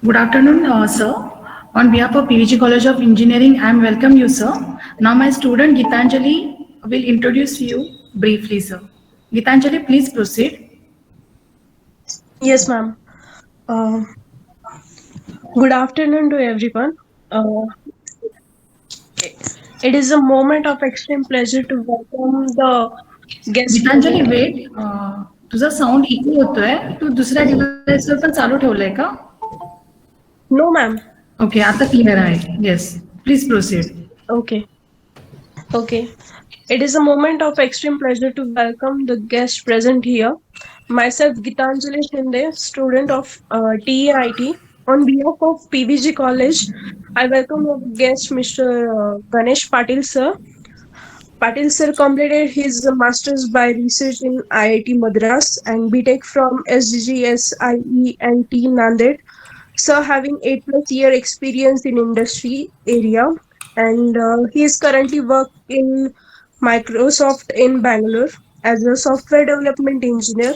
Good afternoon, sir. On behalf of PVG College of Engineering, I am welcome you, sir. Now my student Gitanjali will introduce you briefly, sir. Gitanjali, please proceed. Yes, ma'am. Uh, Good afternoon to everyone. Uh, it is a moment of extreme pleasure to welcome the guest Geetanjali present. Wait तुझा sound echo होतोय. तू दुसऱ्या डिव्हाइसवर पण चालू ठेवलंय का? No, ma'am. Okay, आता क्लिअर आहे. Yes, please proceed. Okay, okay. It is a moment of extreme pleasure to welcome the guest present here. Myself, Gitanjali Shinde, student of TIT. On behalf of PVG College, I welcome our guest, Mr. Ganesh Patil, sir. Patil sir completed his master's by research in IIT Madras and BTech from SGSIE and T Nanded. Sir having 8+ year experience in industry area and he is currently work in Microsoft in Bangalore as a software development engineer.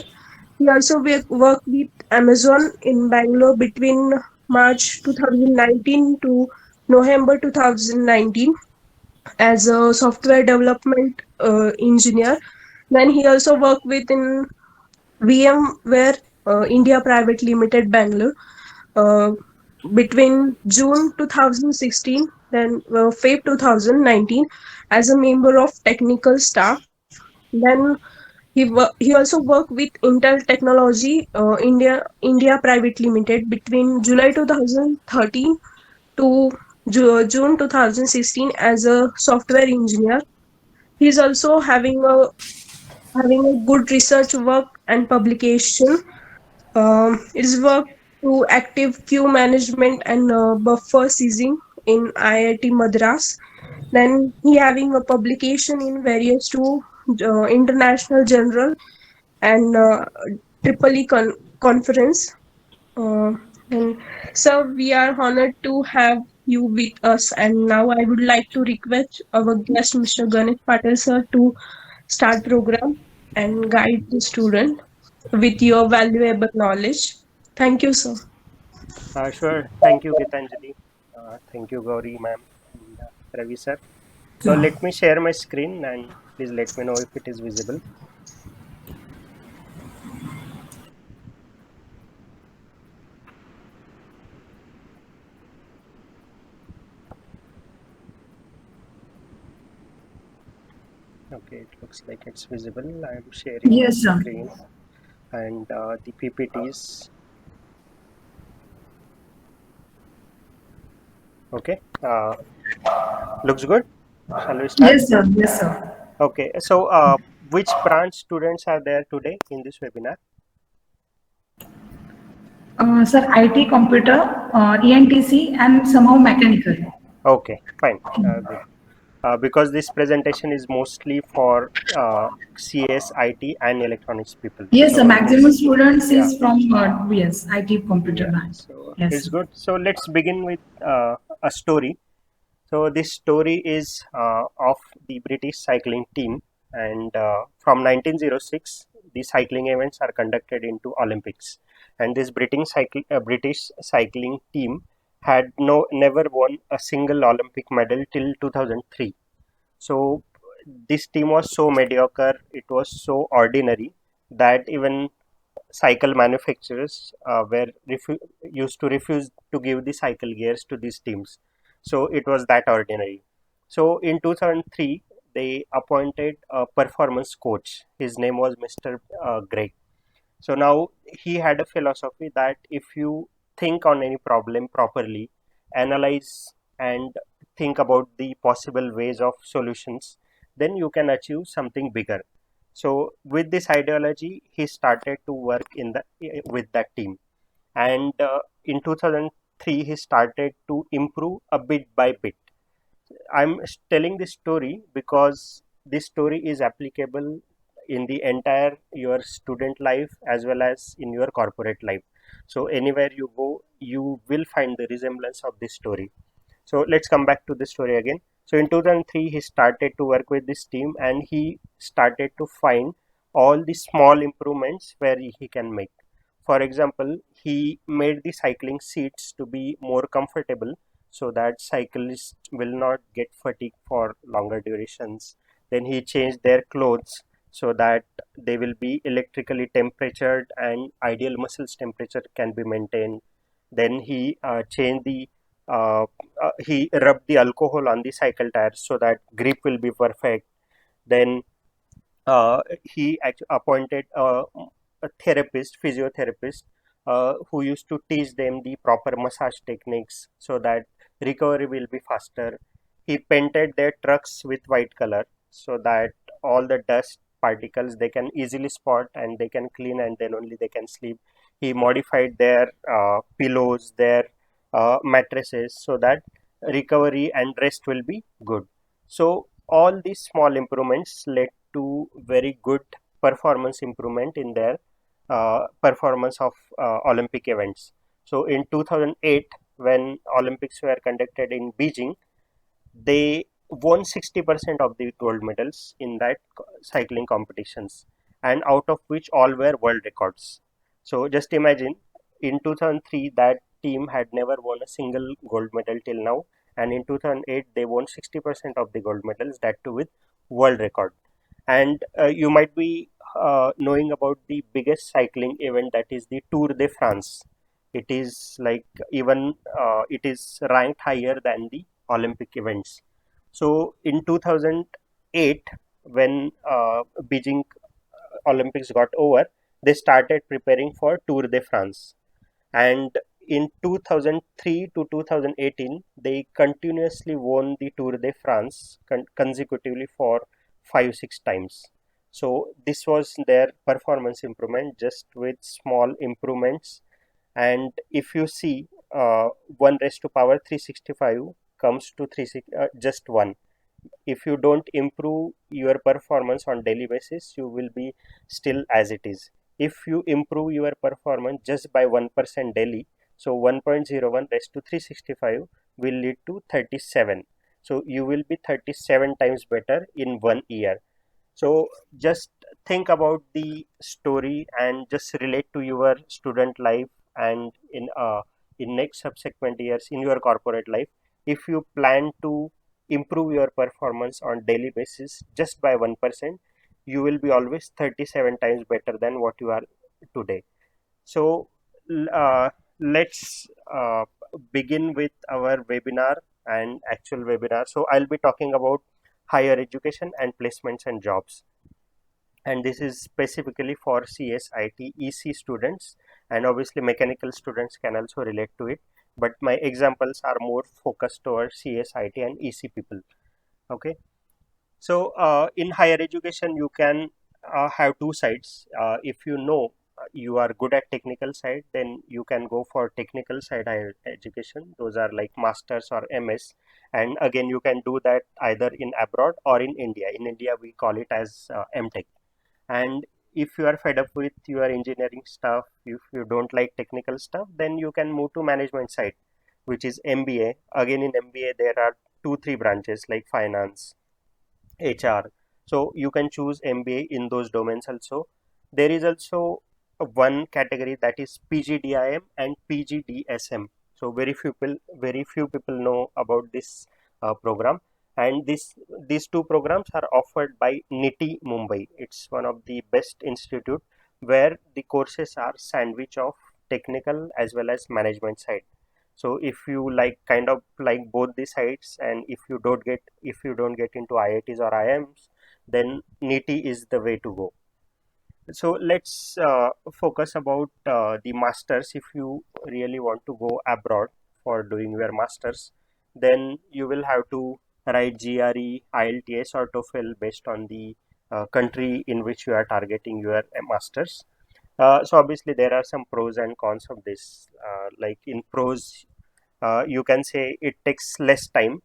He also worked with Amazon in Bangalore between March 2019 to November 2019 as a software development engineer. Then he also worked with in VMware India Private Limited Bangalore uh, between June 2016 then Feb 2019 as a member of technical staff. Then he also worked with Intel Technology India Private Limited between July 2013 to June 2016 as a software engineer. He's also having a good research work and publication. His work to active queue management and buffer seizing in IIT Madras. Then he having a publication in various two international journal and triple E conference. Uh, and so we are honored to have you with us. And now I would like to request our guest, Mr. Ganesh Patel sir, to start program and guide the student with your valuable knowledge. Thank you, sir. Sure. Thank you, Gitanjali. Thank you, Gauri ma'am and Ravi sir. So let me share my screen and please let me know if it is visible. Okay, it looks like it's visible. I am sharing my Yes, sir. screen and the PPTs. Okay, looks good. Shall we start? Yes, sir. Yes, sir. Okay, so which branch students are there today in this webinar? Sir, IT, computer, ENTC, and somehow mechanical. Okay, fine. Good. Because this presentation is mostly for CS, IT, and electronics people. Yes, the So it maximum is, students yeah, is from yes, IT computer yeah. branch. So Yes, it's sir. good. So let's begin with a story. So this story is of the British cycling team, and from 1906, the cycling events are conducted into Olympics, and this British cycling team had never won a single Olympic medal till 2003. So this team was so mediocre, it was so ordinary that even cycle manufacturers used to refuse to give the cycle gears to these teams. So it was that ordinary. So in 2003, they appointed a performance coach. His name was Mr. Greg. So now he had a philosophy that if you think on any problem properly, analyze and think about the possible ways of solutions, then you can achieve something bigger. So with this ideology, he started to work in the with that team, and in 2003 he started to improve a bit by bit. I'm telling this story because this story is applicable in the entire your student life as well as in your corporate life. So anywhere you go, you will find the resemblance of this story. So let's come back to the story again. So in 2003, he started to work with this team and he started to find all the small improvements where he can make. For example, he made the cycling seats to be more comfortable so that cyclists will not get fatigue for longer durations. Then he changed their clothes so that they will be electrically temperatured and ideal muscles temperature can be maintained. Then he changed the he rubbed the alcohol on the cycle tires so that grip will be perfect. Then he appointed a therapist, physiotherapist, who used to teach them the proper massage techniques so that recovery will be faster. He painted their trucks with white color so that all the dust particles they can easily spot and they can clean and then only they can sleep. He modified their pillows, their mattresses so that recovery and rest will be good. So all these small improvements led to very good performance improvement in their performance of Olympic events. So in 2008, when Olympics were conducted in Beijing, they won 60% of the gold medals in that cycling competitions, and out of which all were world records. So just imagine, in 2003 that team had never won a single gold medal till now, and in 2008 they won 60% of the gold medals, that too with world record. And you might be knowing about the biggest cycling event, that is the Tour de France. It is like, even it is ranked higher than the Olympic events. So in 2008, when Beijing Olympics got over, they started preparing for Tour de France. And in 2003 to 2018, they continuously won the Tour de France consecutively for 5-6 times. So this was their performance improvement, just with small improvements. And if you see, 1 raised to power 365 comes to just 1. If you don't improve your performance on daily basis, you will be still as it is. If you improve your performance just by 1% daily, so 1.01 raised to 365 will lead to 37. So you will be 37 times better in 1 year. So just think about the story and just relate to your student life, and in next subsequent years in your corporate life, if you plan to improve your performance on daily basis just by 1%, you will be always 37 times better than what you are today. So let's begin with our webinar and actual webinar. So I'll be talking about higher education and placements and jobs, and this is specifically for CS, IT, EC students, and obviously mechanical students can also relate to it, but my examples are more focused towards CS, IT, and EC people. Okay, so in higher education you can have two sides. If you know you are good at technical side, then you can go for technical side higher education. Those are like masters or MS, and again you can do that either in abroad or in India. In India we call it as MTech. And if you are fed up with your engineering stuff, if you don't like technical stuff, then you can move to management side, which is MBA. Again, in MBA there are 2-3 branches like finance, HR. So you can choose MBA in those domains also. There is also one category, that is PGDIM and PGDSM. So very few people know about this program, and these two programs are offered by NITIE Mumbai. It's one of the best institute where the courses are sandwich of technical as well as management side. So if you like kind of like both the sides, and if you don't get into IITs or IIMs, then NITIE is the way to go. So let's focus about the masters. If you really want to go abroad for doing your masters, then you will have to write GRE, IELTS or TOEFL based on the country in which you are targeting your masters. So obviously there are some pros and cons of this. Like in pros, you can say it takes less time.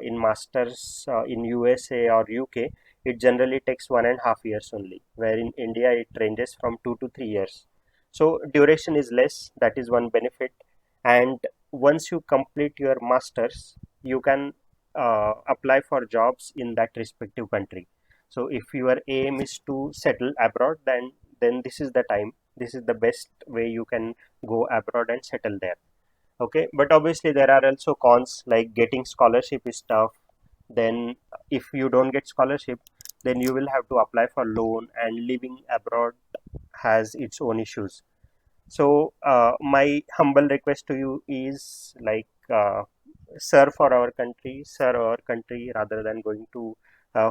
In masters in USA or UK, it generally takes 1.5 years only, where in India it ranges from 2 to 3 years. So duration is less, that is one benefit. And once you complete your masters, you can apply for jobs in that respective country. So if your aim is to settle abroad, then this is the time This is the best way you can go abroad and settle there. Okay, but obviously there are also cons, like getting scholarship is tough. Then if you don't get scholarship, then you will have to apply for loan, and living abroad has its own issues. So my humble request to you is like, serve our country rather than going to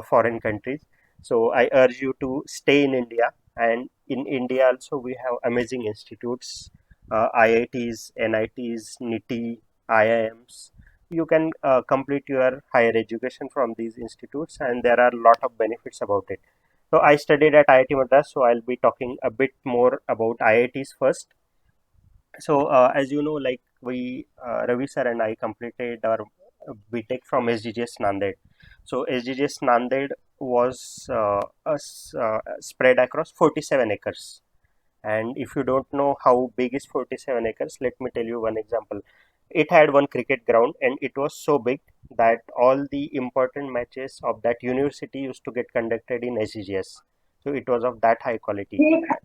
foreign countries. So I urge you to stay in India, and in India also we have amazing institutes, IITs, NITs, NITIE, IIMs. You can complete your higher education from these institutes, and there are a lot of benefits about it. So I studied at IIT Madras, so I'll be talking a bit more about IITs first. So as you know, like we Ravi sir and I completed our BTech from SGGS Nanded. So SGGS Nanded was spread across 47 acres. And if you don't know how big is 47 acres, let me tell you one example. It had one cricket ground, and it was so big that all the important matches of that university used to get conducted in SGGS. So it was of that high quality,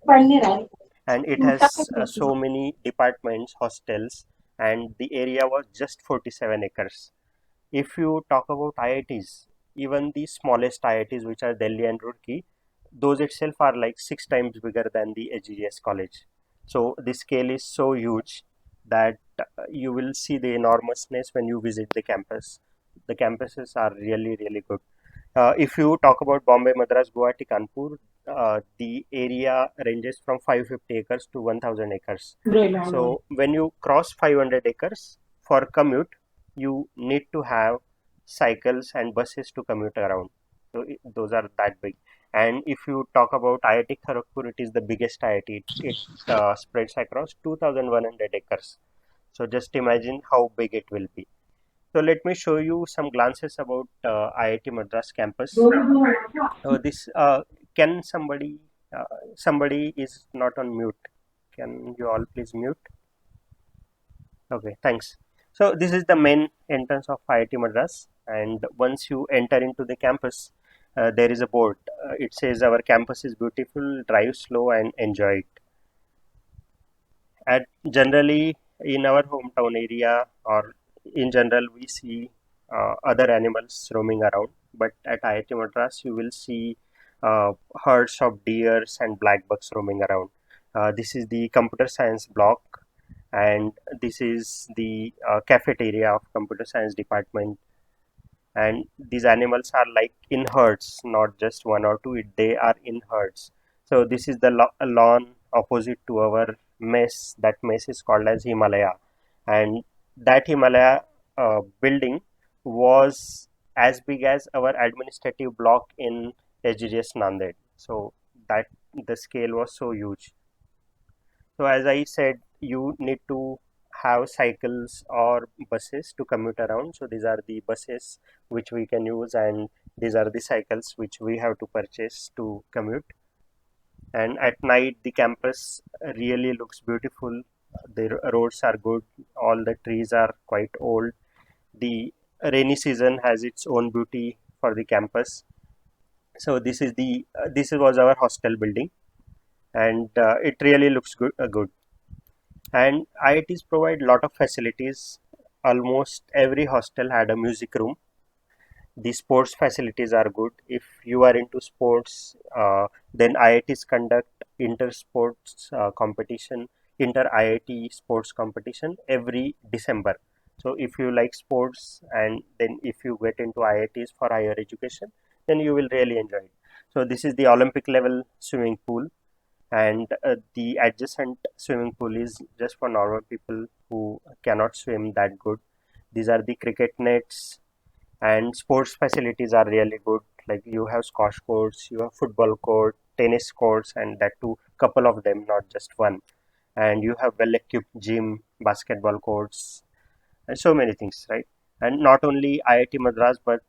and it has so many departments, hostels, and the area was just 47 acres. If you talk about IITs, even the smallest IITs, which are Delhi and Roorkee, those itself are like 6 times bigger than the HGS college. So the scale is so huge that you will see the enormousness when you visit the campus. The campuses are really, really good. If you talk about Bombay, Madras, Guwahati, Kanpur, the area ranges from 550 acres to 1000 acres. So when you cross 500 acres for commute, you need to have cycles and buses to commute around. So those are that big. And if you talk about IIT Kharagpur, it is the biggest IIT. It spreads across 2100 acres. So just imagine how big it will be. So let me show you some glances about IIT Madras campus. This can somebody is not on mute. Can you all please mute? Okay, thanks. So this is the main entrance of IIT Madras, and once you enter into the campus, there is a board. It says our campus is beautiful. Drive slow and enjoy it. At generally in our hometown area, or in general, we see other animals roaming around, but at IIT Madras you will see herds of deers and black bucks roaming around. This is the computer science block, and this is the cafeteria of computer science department. And these animals are like in herds, not just one or two, they are in herds. So this is the lawn opposite to our mess. That mess is called as Himalaya, and that Himalaya building was as big as our administrative block in HGS Nanded. So that the scale was so huge. So as I said, you need to have cycles or buses to commute around. So these are the buses which we can use, and these are the cycles which we have to purchase to commute. And at night, the campus really looks beautiful. The roads are good. All the trees are quite old. The rainy season has its own beauty for the campus. So this was our hostel building, and it really looks good. And IITs provide lot of facilities. Almost every hostel had a music room. The sports facilities are good. If you are into sports, then IITs conduct inter sports competition, inter IIT sports competition every December. So if you like sports, and then if you get into IITs for higher education, then you will really enjoy it. So this is the Olympic level swimming pool, and the adjacent swimming pool is just for normal people who cannot swim that good. These are the cricket nets, and sports facilities are really good. Like you have squash courts, you have football court, tennis courts, and that too couple of them, not just one. And you have well equipped gym, basketball courts, and so many things, right? And not only IIT Madras, but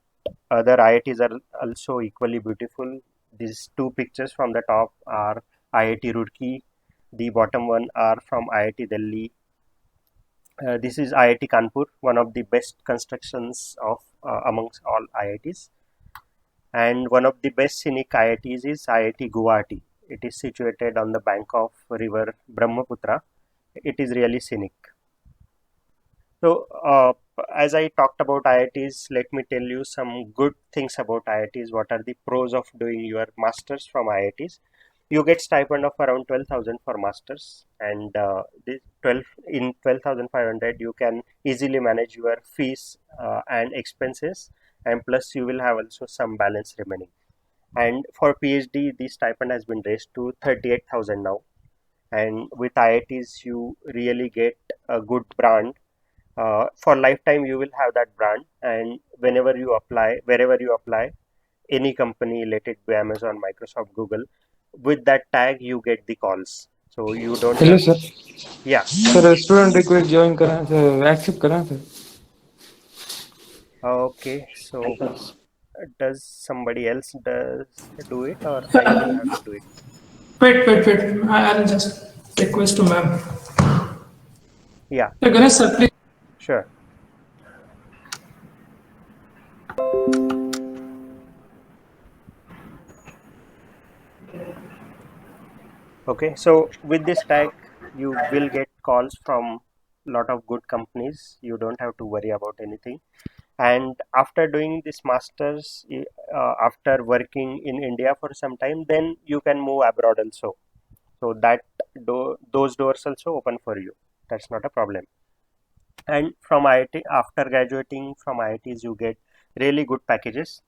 other IITs are also equally beautiful. These two pictures from the top are IIT Roorkee. The bottom one are from IIT Delhi. This is IIT Kanpur, one of the best constructions of amongst all IITs. And one of the best scenic IITs is IIT Guwahati. It is situated on the bank of river Brahmaputra. It is really scenic. So, as I talked about IITs, let me tell you some good things about IITs. What are the pros of doing your masters from IITs? You get stipend of around 12,000 for masters, and the 12,500 you can easily manage your fees and expenses, and plus you will have also some balance remaining. And for PhD, the stipend has been raised to 38,000 now. And with IITs, you really get a good brand. For lifetime, you will have that brand, and whenever you apply, wherever you apply, any company, let it be Amazon, Microsoft, Google, with that tag, you get the calls. So you don't hello have, sir yeah. Sir student request join करा sir accept करा sir Okay, so does somebody else do it, or I will have to do it? Wait. I'll just request to ma'am. Yeah, Ganesh sir, please. sure. Okay, so with this tag, you will get calls from lot of good companies. You don't have to worry about anything. And after doing this masters, after working in India for some time, then you can move abroad also. So that those doors also open for you. That's not a problem. And from IIT, after graduating from IITs, you get really good packages.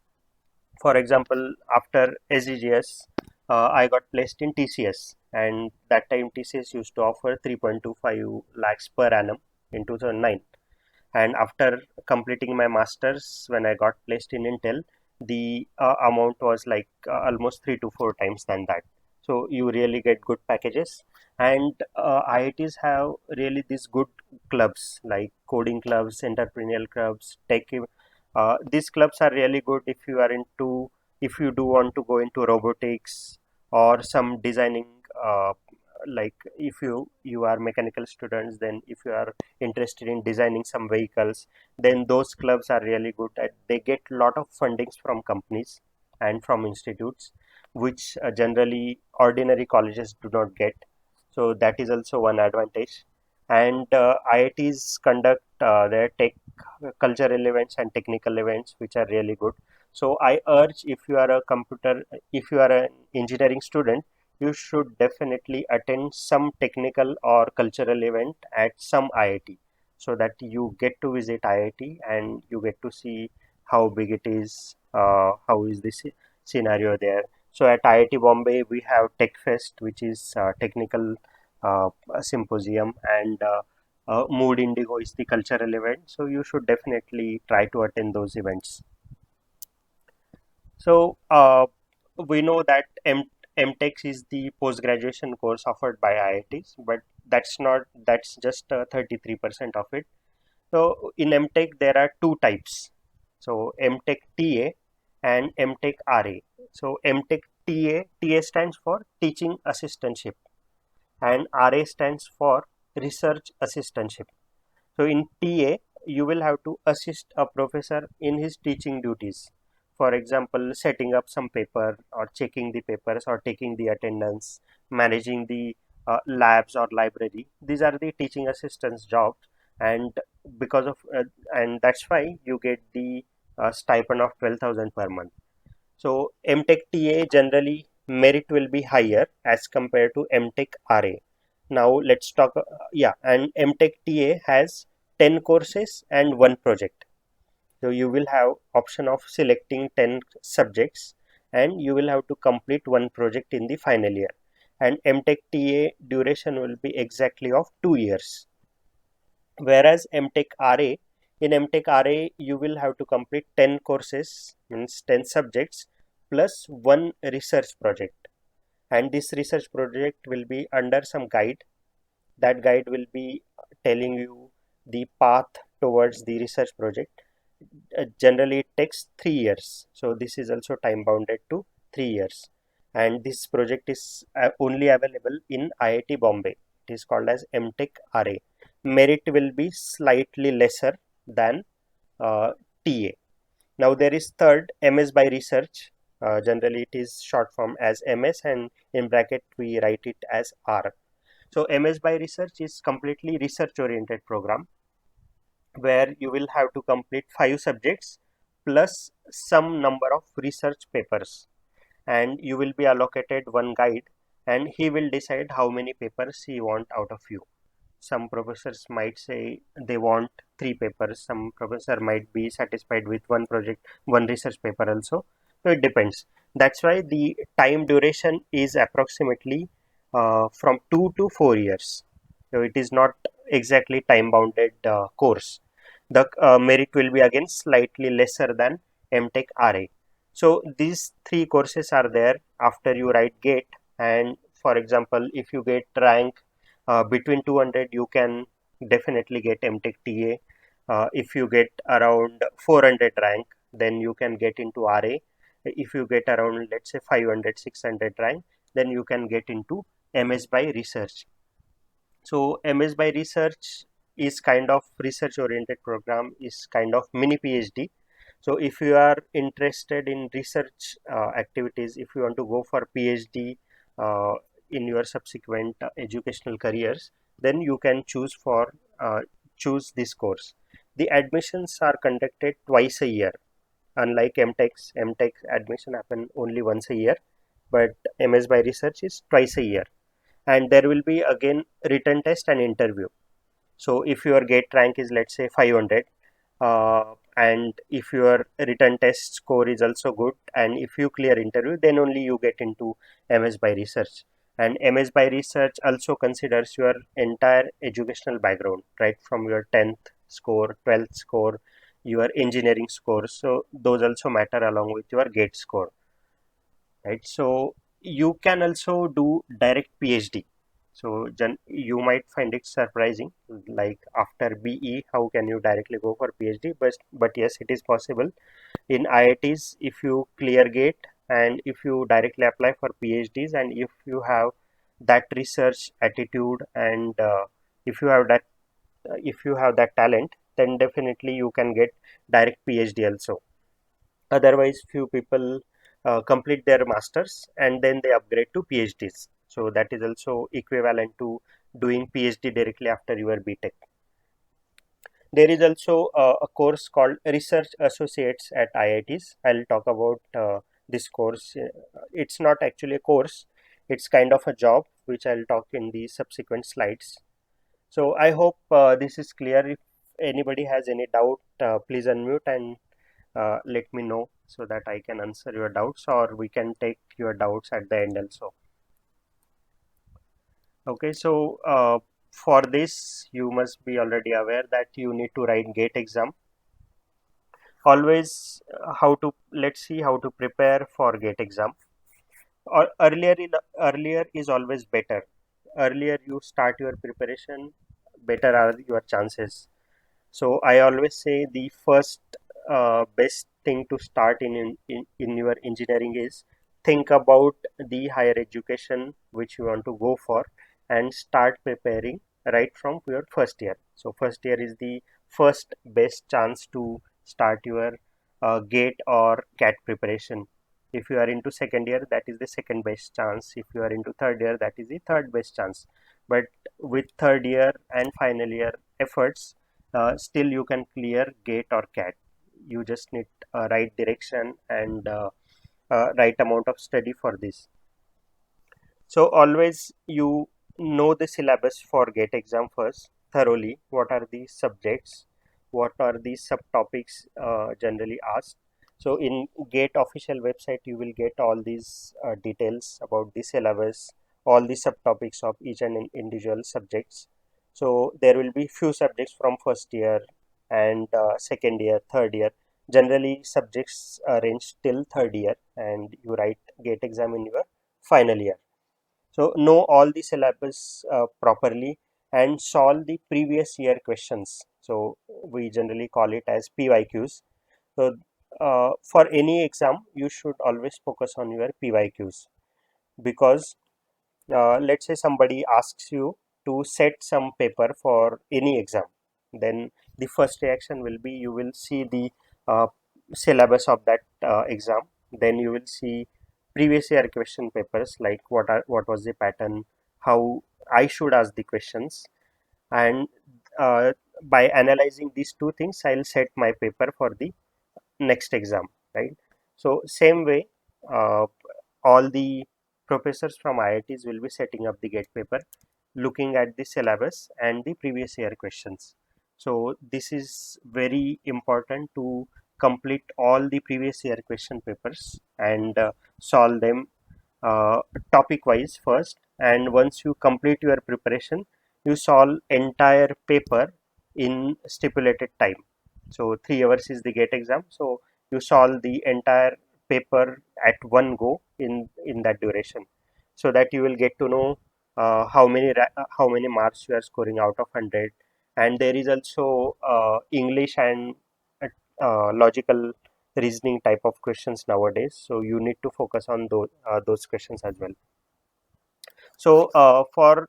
For example, after SGGS, I got placed in TCS, and that time TCS used to offer 3.25 lakhs per annum in 2009. And after completing my masters, when I got placed in Intel, the amount was like almost 3 to 4 times than that. So you really get good packages, and IITs have really these good clubs like coding clubs, entrepreneurial clubs, tech. These clubs are really good if you are into, if you do want to go into robotics or some designing, like if you are mechanical students, then if you are interested in designing some vehicles, then those clubs are really good at, they get lot of fundings from companies and from institutes, which generally ordinary colleges do not get. So that is also one advantage. And IITs conduct their tech cultural events and technical events, which are really good. So I urge, if you are a computer, if you are an engineering student, you should definitely attend some technical or cultural event at some IIT, so that you get to visit IIT and you get to see how big it is, how is this scenario there. So at IIT Bombay, we have Tech Fest, which is technical symposium, and Mood Indigo is the cultural event. So you should definitely try to attend those events. So we know that MTech is the post-graduation course offered by IITs, but that's just 33% of it. So in MTech there are two types. So MTech TA and MTech RA. So MTech TA stands for Teaching Assistantship, and RA stands for Research Assistantship. So in TA, you will have to assist a professor in his teaching duties. For example, setting up some paper or checking the papers or taking the attendance, managing the labs or library. These are the teaching assistants jobs, and because of and that's why you get the stipend of 12,000 per month. So MTech TA generally merit will be higher as compared to MTech RA. Now let's talk. Yeah, and MTech TA has 10 courses and one project. So you will have option of selecting 10 subjects, and you will have to complete one project in the final year. And MTech TA duration will be exactly of 2 years. Whereas MTech RA, in MTech RA, you will have to complete 10 courses, means 10 subjects, plus one research project. And this research project will be under some guide. That guide will be telling you the path towards the research project. Generally it takes 3 years, so this is also time bounded to 3 years, and this project is only available in IIT Bombay. It is called as MTech RA. Merit will be slightly lesser than TA. Now there is third, MS by research. Generally it is short form as MS, and in bracket we write it as R. So MS by research is completely research oriented program where you will have to complete 5 subjects plus some number of research papers, and you will be allocated one guide, and he will decide how many papers he want out of you. Some professors might say they want 3 papers, some professor might be satisfied with one project, one research paper also. So it depends. That's why the time duration is approximately from 2 to 4 years. So it is not exactly time bounded course. The merit will be again slightly lesser than MTech RA. So these 3 courses are there after you write GATE, and for example if you get rank between 200, you can definitely get MTech TA. If you get around 400 rank, then you can get into RA. If you get around, let's say 500, 600 rank, then you can get into MS by research. So MS by research is kind of research oriented program, is kind of mini PhD. So if you are interested in research activities, if you want to go for PhD uh, in your subsequent educational careers, then you can choose this course. The admissions are conducted twice a year. Unlike MTech admission happen only once a year, but MS by research is twice a year, and there will be again written test and interview. So if your gate rank is, let's say, 500, and if your written test score is also good, and if you clear interview, then only you get into MS by research. And MS by research also considers your entire educational background, right from your 10th score, 12th score, your engineering score. So those also matter along with your gate score, right? So you can also do direct PhD. So you might find it surprising, like after BE, how can you directly go for PhD? But yes, it is possible. In IITs, if you clear gate and if you directly apply for PhDs, and if you have that research attitude, and if you have that talent, then definitely you can get direct PhD also. Otherwise few people complete their masters and then they upgrade to PhDs, so that is also equivalent to doing PhD directly after your BTech. There is also a course called Research Associates at IITs. I'll talk about this course. It's not actually a course, it's kind of a job which I'll talk in the subsequent slides. So I hope this is clear. If anybody has any doubt, please unmute and let me know so that I can answer your doubts, or we can take your doubts at the end also. Okay, so for this you must be already aware that you need to write GATE exam. Always let's see how to prepare for GATE exam. Or earlier is always better. Earlier you start your preparation, better are your chances. So I always say the first best thing to start in your engineering is think about the higher education which you want to go for, and start preparing right from your first year. So first year is the first best chance to start your GATE or CAT preparation. If you are into second year, that is the second best chance. If you are into third year, that is the third best chance. But with third year and final year efforts, still you can clear GATE or CAT. You just need right direction and right amount of study for this. So always you know the syllabus for GATE exam first thoroughly. What are the subjects? What are the subtopics generally asked? So in GATE official website, you will get all these details about the syllabus, all the subtopics of each and individual subjects. So there will be few subjects from first year and second year, third year. Generally subjects range till third year, and you write GATE exam in your final year. So know all the syllabus properly and solve the previous year questions. So we generally call it as PYQs. So for any exam, you should always focus on your PYQs, because let's say somebody asks you to set some paper for any exam, then the first reaction will be you will see the uh, syllabus of that exam, Then you will see previous year question papers, like what was the pattern, how I should ask the questions, and uh, by analyzing these two things, I'll set my paper for the next exam, right? So same way, uh, all the professors from IITs will be setting up the gate paper, looking at the syllabus and the previous year questions. So this is very important to complete all the previous year question papers and solve them uh, topic wise first, and once you complete your preparation, you solve entire paper in stipulated time. So 3 hours is the gate exam, so you solve the entire paper at one go in that duration, so that you will get to know how many marks you are scoring out of 100. And there is also English and logical reasoning type of questions nowadays, so you need to focus on those questions as well. So for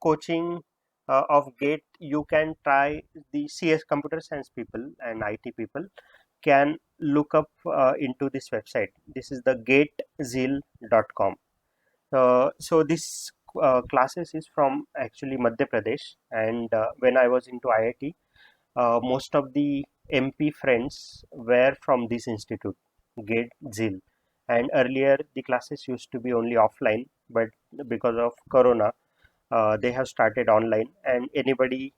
coaching of gate, you can try the CS computer science people and IT people can look up into this website. This is the gatezeal.com. So this classes is from actually Madhya Pradesh, and when I was into IIT, most of the MP friends were from this institute, Gate Zil. And earlier the classes used to be only offline, but because of Corona, they have started online, and anybody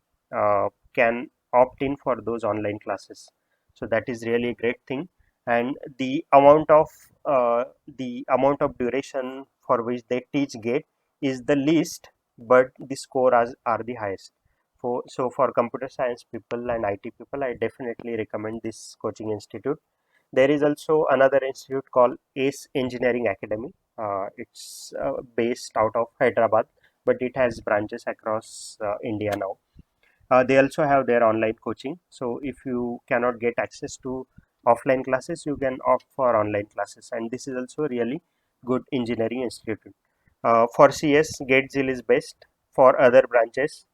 can opt in for those online classes. So that is really a great thing. And the amount of duration for which they teach Gate is the least, but the score are the highest. So for computer science people and IT people, I definitely recommend this coaching institute. There is also another institute called ACE Engineering Academy. It's based out of Hyderabad, but it has branches across India now. They also have their online coaching. So if you cannot get access to offline classes, you can opt for online classes. And this is also really good engineering institute. For CS, GateZill is best. For other branches,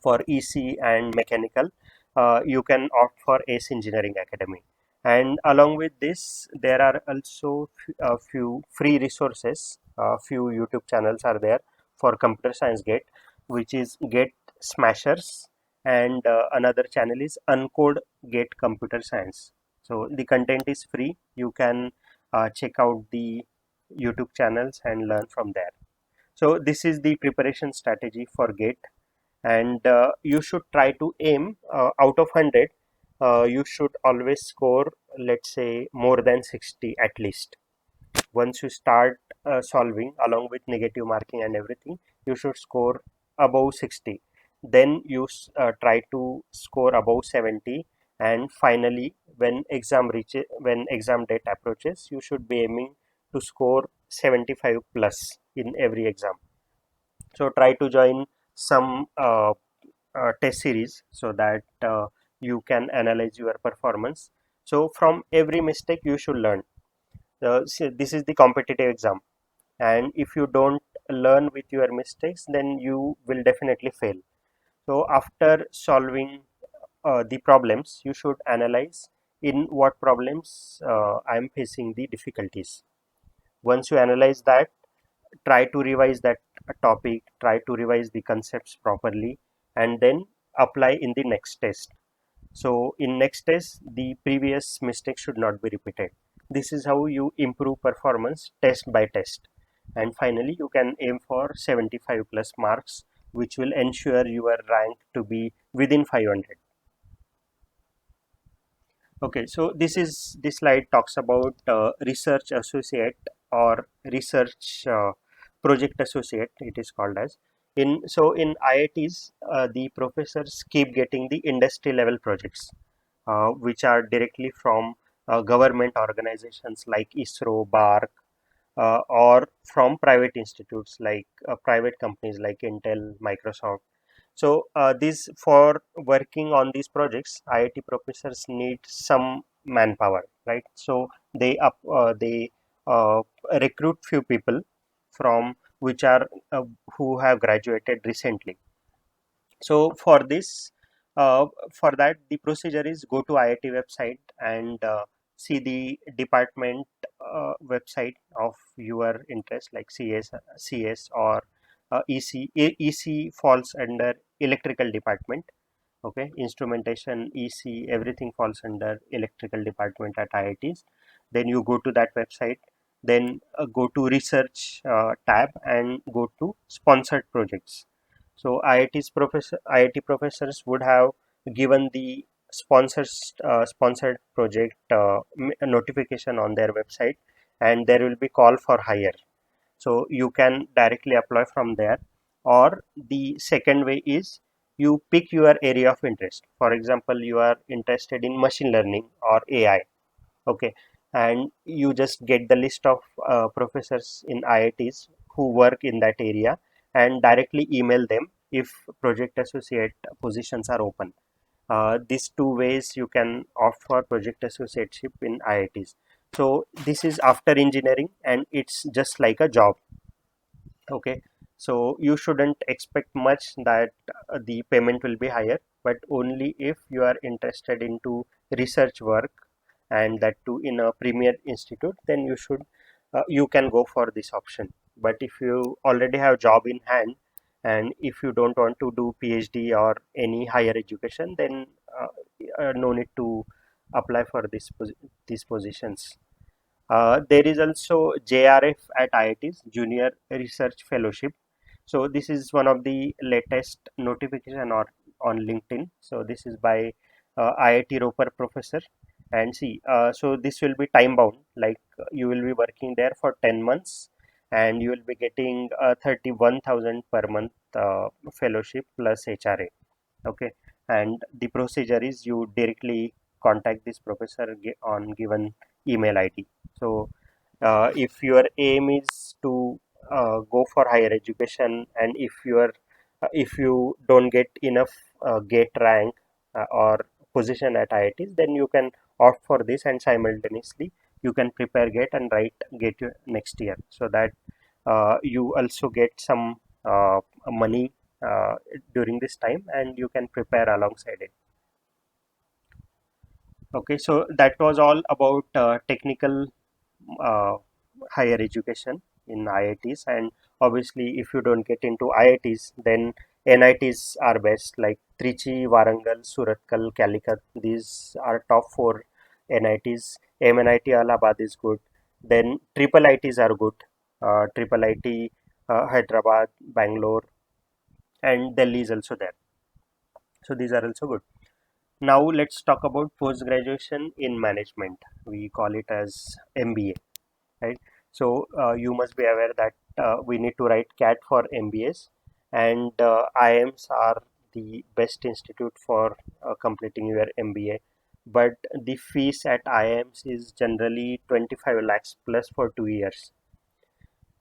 for EC and mechanical, you can opt for ACE Engineering Academy. And along with this, there are also a few free resources. A few YouTube channels are there for computer science Gate, which is Gate Smashers, and another channel is Uncode Gate Computer Science. So the content is free. You can check out the YouTube channels and learn from there. So this is the preparation strategy for Gate, and you should try to aim out of 100. You should always score, let's say, more than 60 at least. Once you start solving along with negative marking and everything, you should score above 60. Then you try to score above 70, and finally when exam date approaches, you should be aiming to score 75 plus in every exam. So try to join some test series, so that you can analyze your performance. So from every mistake you should learn. So this is the competitive exam, and if you don't learn with your mistakes, then you will definitely fail. So after solving the problems, you should analyze in what problems I am facing the difficulties. Once you analyze that, try to revise that topic, try to revise the concepts properly, and then apply in the next test. So in next test, the previous mistake should not be repeated. This is how you improve performance test by test. And finally, you can aim for 75 plus marks, which will ensure your rank to be within 500. Okay, so this slide talks about research associate or research project associate, it is called as. In IITs, the professors keep getting the industry level projects, which are directly from government organizations like ISRO, BARC, or from private institutes like private companies like Intel, Microsoft. So these for working on these projects, IIT professors need some manpower, right? So they recruit few people from which are who have graduated recently. So for this, for that, the procedure is go to IIT website and see the department website of your interest, like CS or EC. EC falls under electrical department. Okay, instrumentation, EC, everything falls under electrical department at IITs. Then you go to that website, then go to research tab and go to sponsored projects. So IIT professors would have given the sponsored project notification on their website, and there will be call for hire. So you can directly apply from there, or the second way is you pick your area of interest. For example, you are interested in machine learning or AI. Okay, and you just get the list of professors in IITs who work in that area and directly email them if project associate positions are open. These two ways you can opt for project associateship in IITs. So this is after engineering and it's just like a job. Okay, so you shouldn't expect much that the payment will be higher, but only if you are interested into research work, and that too in a premier institute, then you can go for this option. But if you already have job in hand and if you don't want to do PhD or any higher education, then no need to apply for these positions. There is also JRF at IIT's Junior Research Fellowship. So this is one of the latest notification on LinkedIn. So this is by IIT Roper professor. And see, so this will be time bound. Like you will be working there for 10 months, and you will be getting 31,000 per month fellowship plus HRA. Okay, and the procedure is you directly contact this professor on given email ID. So if your aim is to go for higher education, and if you don't get enough gate rank or position at IITs, then you can opt for this, and simultaneously you can prepare gate and write gate next year, so that you also get some money during this time, and you can prepare alongside it. Okay, so that was all about technical uh, higher education in IITs. And obviously if you don't get into IITs, then NITs are best, like Trichy, Warangal, Surathkal, Calicut. These are top four NITs. MNIT Allahabad is good. Then triple ITs are good. Triple IT Hyderabad, Bangalore, and Delhi is also there. So these are also good. Now let's talk about post graduation in management. We call it as MBA, right? So you must be aware that we need to write CAT for MBAs, and IIMs are the best institute for completing your MBA. But the fees at IIMs is generally 25 lakhs plus for 2 years.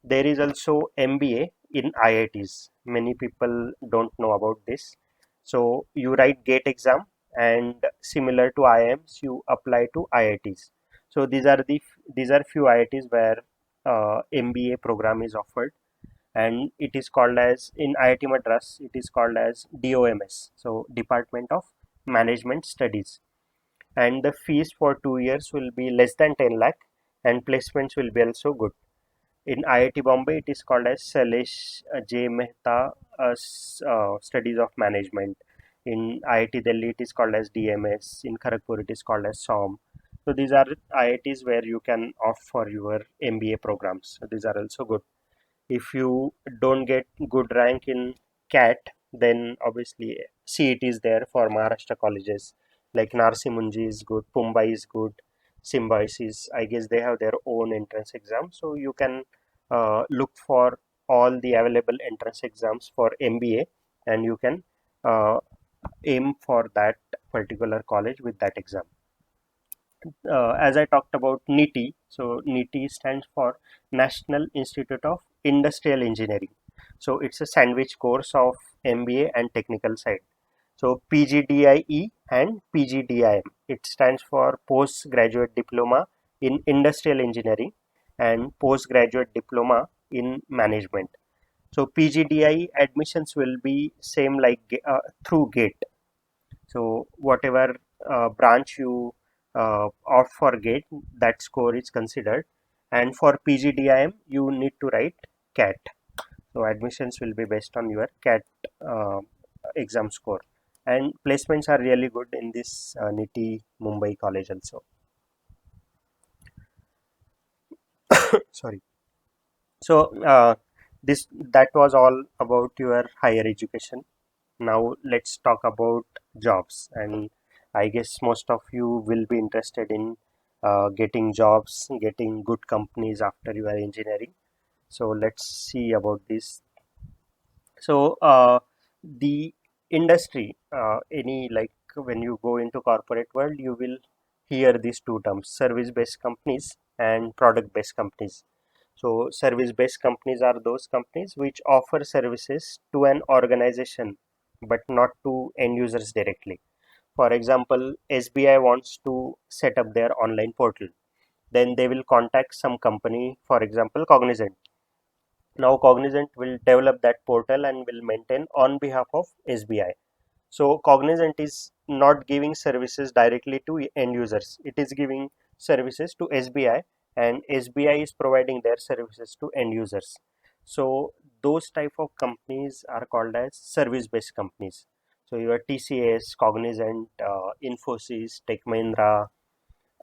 There is also MBA in IITs. Many people don't know about this. So you write GATE exam, and similar to IIMs, you apply to IITs. So these are few IITs where MBA program is offered, and it is called as, in IIT Madras, it is called as DOMS. So Department of Management Studies, and the fees for 2 years will be less than 10 lakh, and placements will be also good. In IIT Bombay, it is called as Salesh J. Mehta Studies of Management. In IIT Delhi, it is called as DMS. In Kharagpur, it is called as SOM. So these are IITs where you can opt for your MBA programs. So these are also good. If you don't get good rank in CAT, then obviously CET is there for Maharashtra colleges. Like Narsimunji is good, Mumbai is good, Symbiosis, I guess they have their own entrance exam. So you can look for all the available entrance exams for MBA, and you can uh, aim for that particular college with that exam. As I talked about NITIE, so NITIE stands for National Institute of Industrial Engineering. So it's a sandwich course of MBA and technical side. So PGDIE and PGDIM. It stands for Postgraduate Diploma in Industrial Engineering and Postgraduate Diploma in Management. So PGDIE admissions will be same like through GATE. So whatever branch you or for GATE, that score is considered, and for PGDIM you need to write CAT. So admissions will be based on your CAT exam score, and placements are really good in this NITIE Mumbai college also. Sorry. So that was all about your higher education. Now let's talk about jobs, and I guess most of you will be interested in getting jobs, getting good companies after your engineering. So let's see about this. So the industry, any like when you go into corporate world, you will hear these two terms: service based companies and product based companies. So service based companies are those companies which offer services to an organization but not to end users directly. For example, SBI wants to set up their online portal, then they will contact some company, for example Cognizant. Now Cognizant will develop that portal and will maintain on behalf of SBI. So Cognizant is not giving services directly to end users. It is giving services to SBI, and SBI is providing their services to end users. So those type of companies are called as service based companies. So your TCS, Cognizant, Infosys, Tech Mahindra,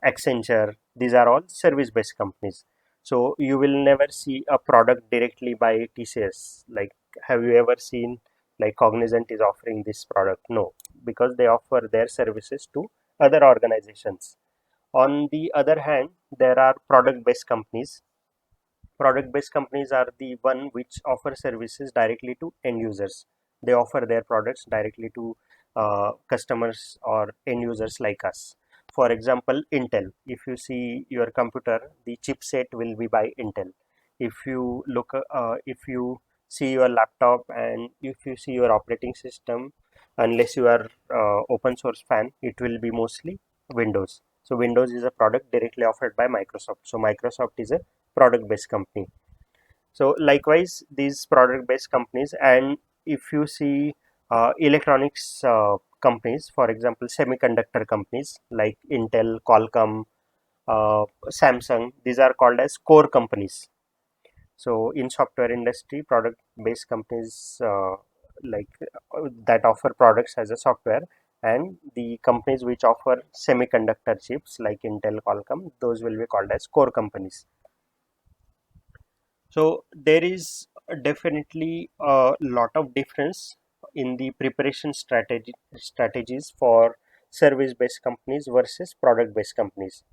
Accenture, these are all service based companies. So you will never see a product directly by TCS. Like, have you ever seen like Cognizant is offering this product? No, because they offer their services to other organizations. On the other hand, there are product based companies. Product based companies are the one which offer services directly to end users. They offer their products directly to customers or end users like us. For example, Intel. If you see your computer, the chipset will be by Intel. If you look if you see your laptop and if you see your operating system, unless you are open source fan, it will be mostly Windows. So Windows is a product directly offered by Microsoft. So Microsoft is a product based company. So likewise these product based companies, and if you see electronics companies, for example semiconductor companies like Intel, Qualcomm, Samsung, these are called as core companies. So in software industry, product based companies that offer products as a software, and the companies which offer semiconductor chips like Intel, Qualcomm, those will be called as core companies. So there is definitely a lot of difference in the preparation strategies for service based companies versus product based companies.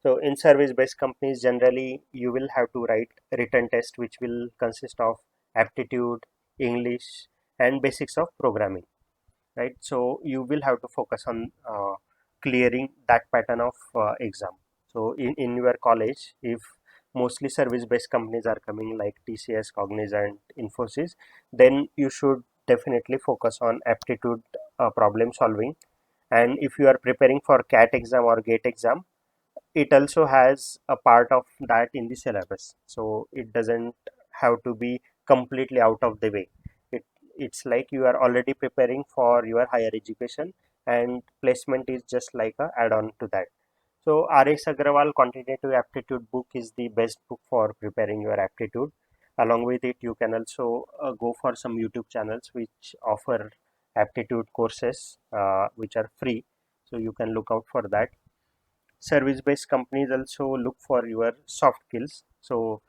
So in service based companies, generally you will have to write written test which will consist of aptitude, English, and basics of programming, right? So you will have to focus on clearing that pattern of exam. So in your college, if mostly service based companies are coming like TCS, Cognizant, Infosys, then you should definitely focus on aptitude problem solving. And if you are preparing for CAT exam or GATE exam, it also has a part of that in the syllabus. So it doesn't have to be completely out of the way. It's like you are already preparing for your higher education, and placement is just like a add-on to that. So R.S. Agrawal Quantitative Aptitude book is the best book for preparing your aptitude. Along with it, you can also go for some YouTube channels which offer aptitude courses which are free. So you can look out for that. Service based companies also look for your soft skills. So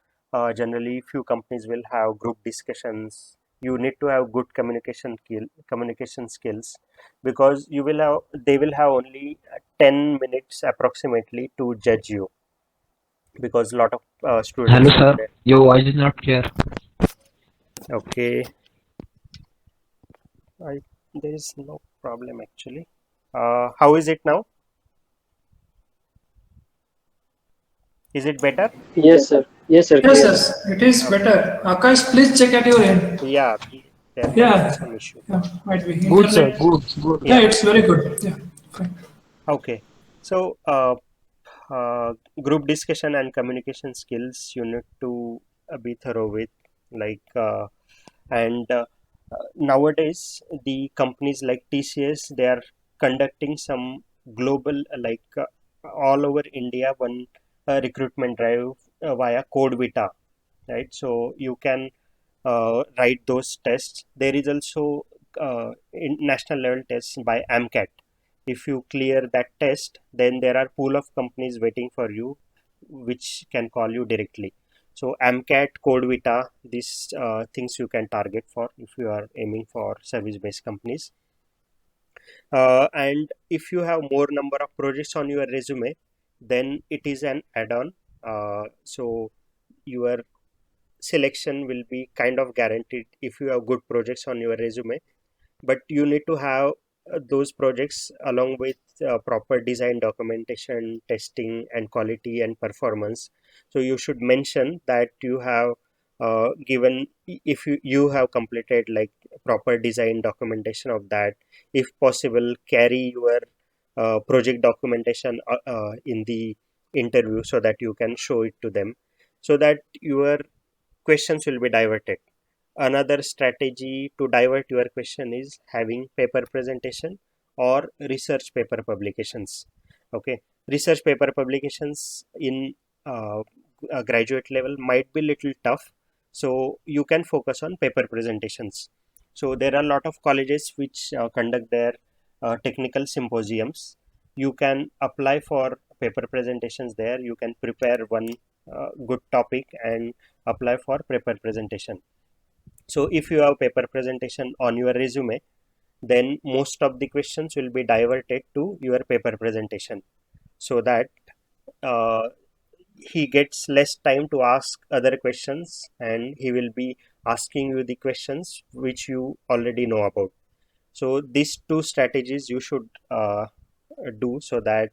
generally few companies will have group discussions. You need to have good communication skills, because they will have only 10 minutes approximately to judge you, because a lot of Hello, students will sir. be there. Your voice is not clear. Okay, there is no problem actually. How is it now? Is it better? Yes, sir. Yes, sir. Yes, Clear. yes, it is Okay. better. Akash, please check at your end. Yeah, there might be Yeah, some issue. yeah, might be Good, sir. internet. Good, good. Yeah, Yeah. it's very good. Yeah, fine. Okay. So group discussion and communication skills you need to be thorough with, like and nowadays the companies like TCS, they are conducting some global all over India one recruitment drive via Code Vita, right? So you can write those tests. There is also national level tests by AMCAT. If you clear that test, then there are pool of companies waiting for you, which can call you directly. So AMCAT, Code Vita, these things you can target for if you are aiming for service-based companies. And if you have more number of projects on your resume, then it is an add-on. So your selection will be kind of guaranteed if you have good projects on your resume, but you need to have those projects along with proper design documentation, testing and quality and performance. So you should mention that you have given, if you have completed like proper design documentation of that. If possible, carry your project documentation in the interview so that you can show it to them, so that your questions will be diverted. Another strategy to divert your question is having paper presentation or research paper publications. Okay, research paper publications in a graduate level might be little tough, so you can focus on paper presentations. So there are a lot of colleges which conduct their technical symposiums. You can apply for paper presentations there. You can prepare one good topic and apply for paper presentation. So if you have paper presentation on your resume, then most of the questions will be diverted to your paper presentation, so that uh, he gets less time to ask other questions, and he will be asking you the questions which you already know about. So these two strategies you should do, so that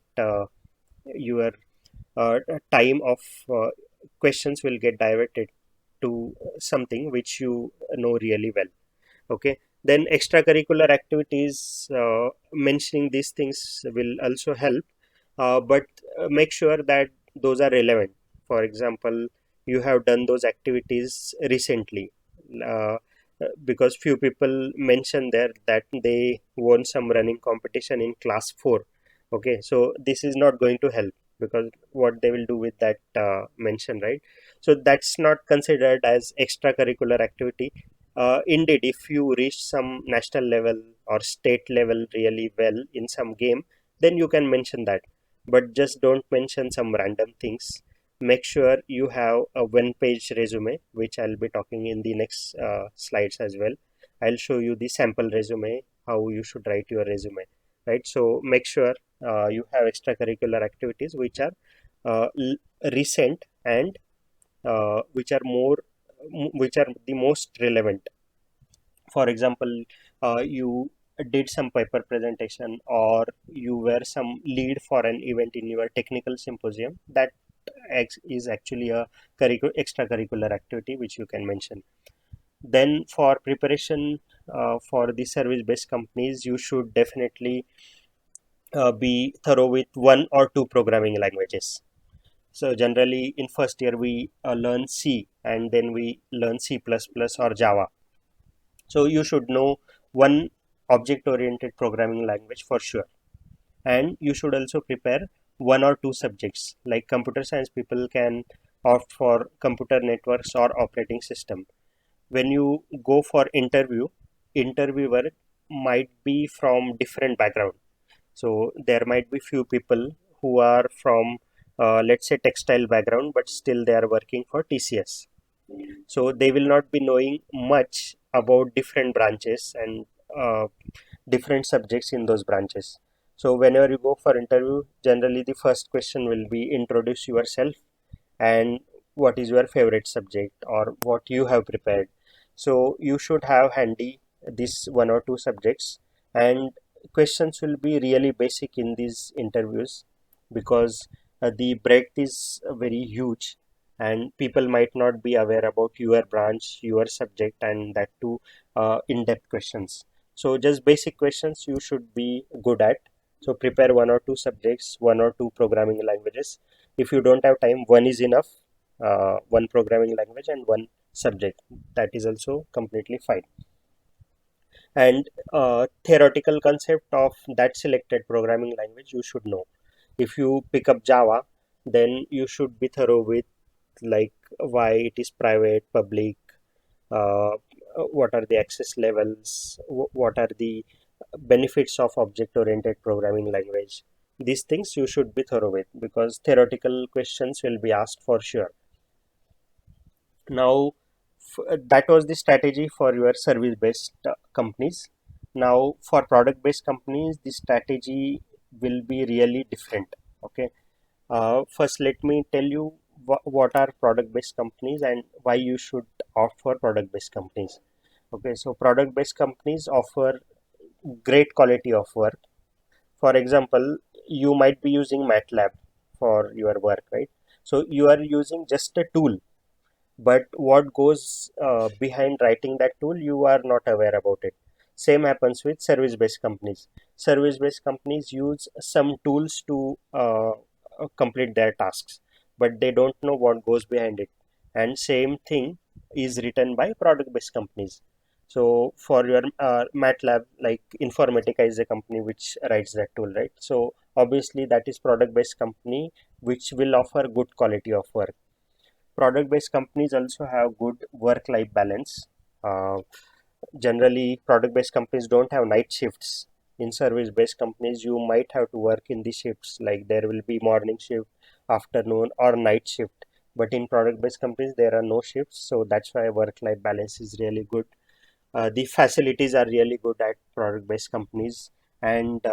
your time of uh, questions will get diverted to something which you know really well. Okay, then extracurricular activities, mentioning these things will also help, but make sure that those are relevant. For example, you have done those activities recently, uh, because few people mention there that they won some running competition in class 4. Okay, so this is not going to help, because what they will do with that mention, right? So that's not considered as extracurricular activity. Indeed, if you reach some national level or state level really well in some game, then you can mention that, but just don't mention some random things. Make sure you have a one page resume, which I'll be talking in the next slides as well. I'll show you the sample resume, how you should write your resume, right? So make sure you have extracurricular activities which are recent, and which are which are the most relevant. For example, you did some paper presentation, or you were some lead for an event in your technical symposium, that is actually a extracurricular activity which you can mention. Then for preparation for the service based companies, you should definitely be thorough with one or two programming languages. So generally in first year we learn C, and then we learn C++ or Java. So you should know one object oriented programming language for sure. And you should also prepare one or two subjects. Like computer science people can opt for computer networks or operating system. When you go for interview, interviewer might be from different background. So there might be few people who are from let's say textile background, but still they are working for TCS. So they will not be knowing much about different branches and different subjects in those branches. So whenever you go for interview, generally the first question will be introduce yourself and what is your favorite subject or what you have prepared. So you should have handy this one or two subjects, and questions will be really basic in these interviews, because the breadth is very huge, and people might not be aware about your branch, your subject, and that too in-depth questions. So just basic questions you should be good at. So prepare one or two subjects, one or two programming languages. If you don't have time, one is enough. One programming language and one subject, that is also completely fine. And theoretical concept of that selected programming language you should know. If you pick up Java, then you should be thorough with like why it is private, public, uh, what are the access levels, what are the benefits of object-oriented programming language. These things you should be thorough with, because theoretical questions will be asked for sure. Now, that was the strategy for your service-based companies. Now, for product-based companies, the strategy will be really different. Okay. First, let me tell you what are product-based companies and why you should opt for product-based companies. Okay, so product-based companies offer great quality of work. For example, you might be using MATLAB for your work, right? So you are using just a tool, but what goes behind writing that tool, you are not aware about it. Same happens with service-based companies. Service-based companies use some tools to complete their tasks, but they don't know what goes behind it. And same thing is written by product-based companies. So for your MATLAB, like Informatica is a company which writes that tool, right? So obviously that is product-based company which will offer good quality of work. Product-based companies also have good work-life balance. Uh, Generally, product-based companies don't have night shifts. In service-based companies, you might have to work in the shifts, like there will be morning shift, afternoon, or night shift. But in product-based companies, there are no shifts, so that's why work-life balance is really good. The facilities are really good at product-based companies, and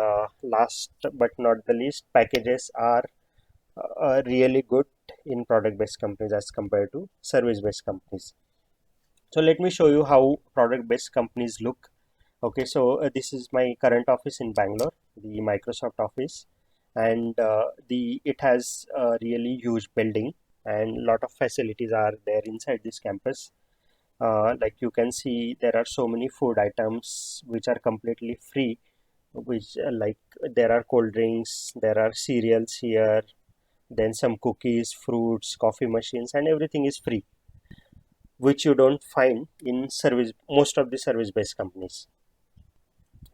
last but not the least, packages are really good in product-based companies as compared to service-based companies. So let me show you how product-based companies look. Okay, so this is my current office in Bangalore, the Microsoft office, and the it has a really huge building, and lot of facilities are there inside this campus. Like you can see, there are so many food items which are completely free, which like there are cold drinks, there are cereals here, then some cookies, fruits, coffee machines, and everything is free, which you don't find in most of the service-based companies.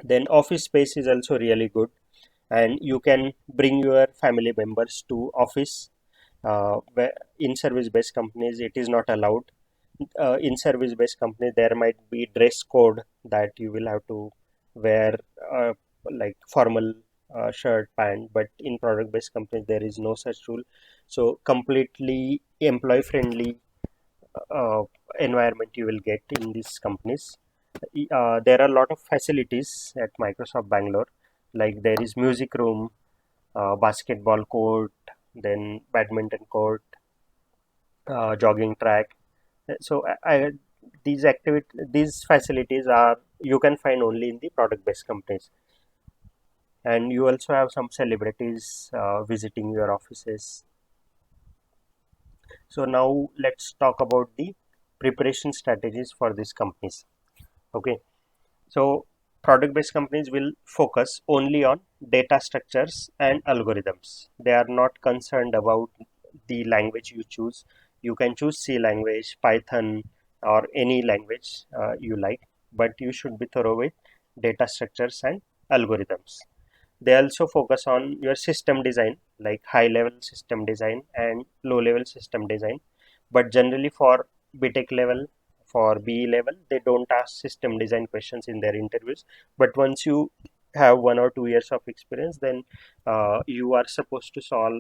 Then office space is also really good, and you can bring your family members to office. Where in service-based companies, it is not allowed. In service-based companies, there might be dress code that you will have to wear, like formal shirt, pant. But in product-based companies, there is no such rule. So completely employee-friendly uh, environment you will get in these companies. There are a lot of facilities at Microsoft Bangalore, like there is music room, basketball court, then badminton court, jogging track. So these facilities are you can find only in the product-based companies, and you also have some celebrities visiting your offices. So now let's talk about the preparation strategies for these companies. Okay, so product-based companies will focus only on data structures and algorithms. They are not concerned about the language you choose. You can choose C language, Python, or any language you like, but you should be thorough with data structures and algorithms. They also focus on your system design, like high level system design and low level system design. But generally for BTech level, for BE level, they don't ask system design questions in their interviews. But once you have 1 or 2 years of experience, then you are supposed to solve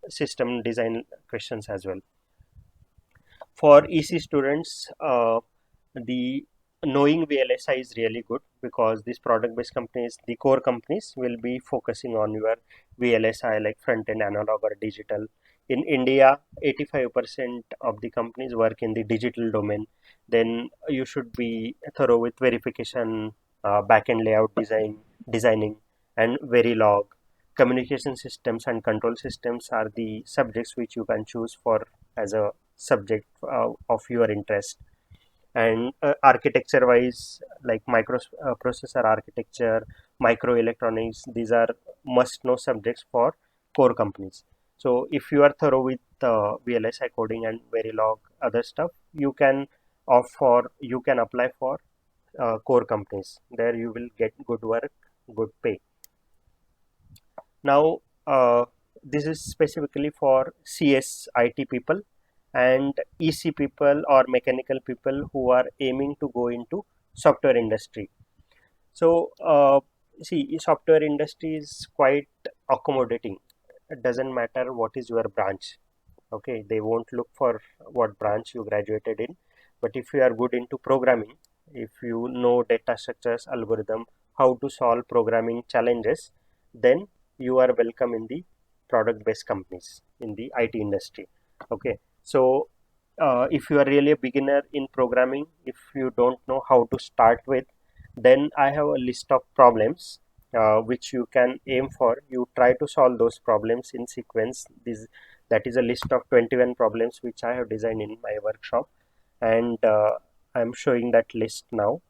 system design questions as well. For EC students, the knowing VLSI is really good, because these product-based companies, the core companies, will be focusing on your VLSI, like front-end analog or digital. In India, 85% of the companies work in the digital domain. Then you should be thorough with verification, back-end layout designing, and Verilog. Communication systems and control systems are the subjects which you can choose for as a subject of your interest. And architecture wise, like processor architecture, microelectronics, these are must know subjects for core companies. So if you are thorough with VLSI coding and Verilog other stuff, you can apply for core companies. There you will get good work, good pay. Now this is specifically for CS IT people and EC people or mechanical people who are aiming to go into software industry. So see, software industry is quite accommodating. It doesn't matter what is your branch. Okay, they won't look for what branch you graduated in, but if you are good into programming, if you know data structures, algorithm, how to solve programming challenges, then you are welcome in the product based companies in the IT industry. Okay, so if you are really a beginner in programming, if you don't know how to start with, then I have a list of problems which you can aim for. You try to solve those problems in sequence. That is a list of 21 problems which I have designed in my workshop, and I'm showing that list now.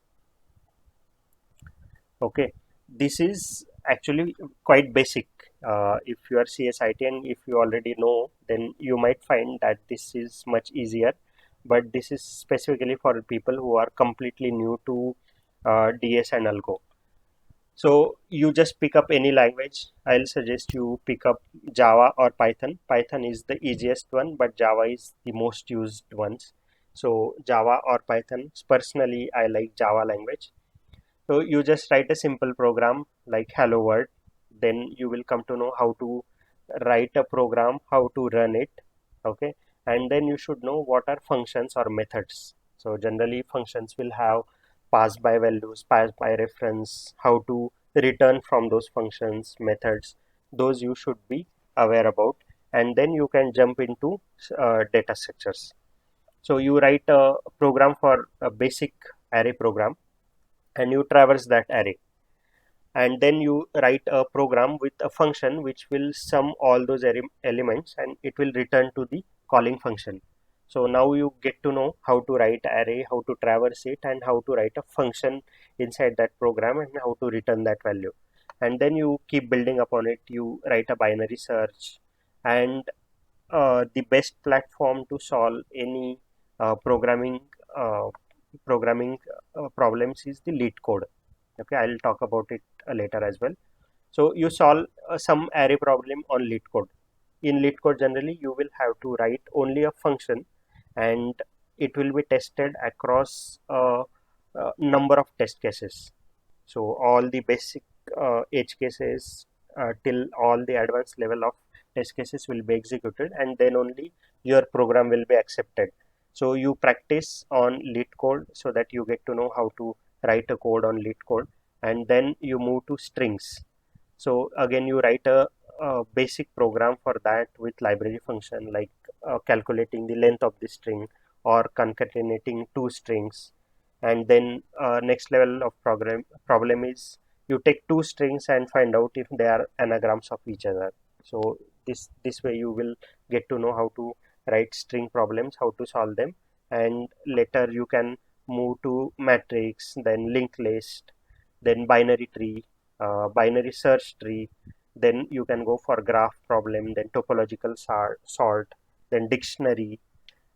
Okay, this is actually quite basic. If you are CSIT and if you already know, then you might find that this is much easier, but this is specifically for people who are completely new to DS and Algo. So you just pick up any language. I'll suggest you pick up Java or Python. Python is the easiest one, but Java is the most used ones. So Java or Python. Personally, I like Java language. So you just write a simple program like hello world. Then you will come to know how to write a program, how to run it. Okay, and then you should know what are functions or methods. So generally functions will have pass by values, pass by reference, how to return from those functions, methods. Those you should be aware about, and then you can jump into data structures. So you write a program for a basic array program, and you traverse that array, and then you write a program with a function which will sum all those elements, and it will return to the calling function. So now you get to know how to write array, how to traverse it, and how to write a function inside that program, and how to return that value. And then you keep building upon it. You write a binary search, and the best platform to solve any uh, programming problems is the lead code. Okay, I'll talk about it later as well. So you solve some array problem on lead code. In lead code, generally you will have to write only a function, and it will be tested across a number of test cases. So all the basic edge cases till all the advanced level of test cases will be executed, and then only your program will be accepted. So you practice on lead code so that you get to know how to write a code on lead code, and then you move to strings. So again you write a basic program for that with library function, like calculating the length of the string or concatenating two strings. And then next level of problem is you take two strings and find out if they are anagrams of each other. So this way you will get to know how to write string problems, how to solve them, and later you can move to matrix, then linked list, then binary tree, binary search tree. Then you can go for graph problem, then topological sort, then dictionary,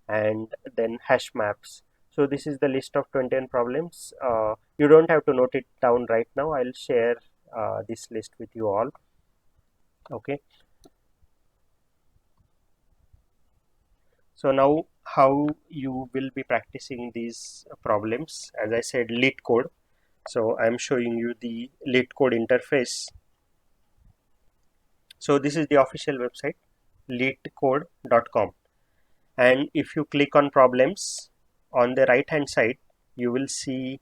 and then hash maps. So this is the list of 21 problems. You don't have to note it down right now. I'll share this list with you all. Okay. So now how you will be practicing these problems? As I said, lead code. So I'm showing you the lead code interface. So this is the official website, leadcode.com. And if you click on problems, on the right hand side you will see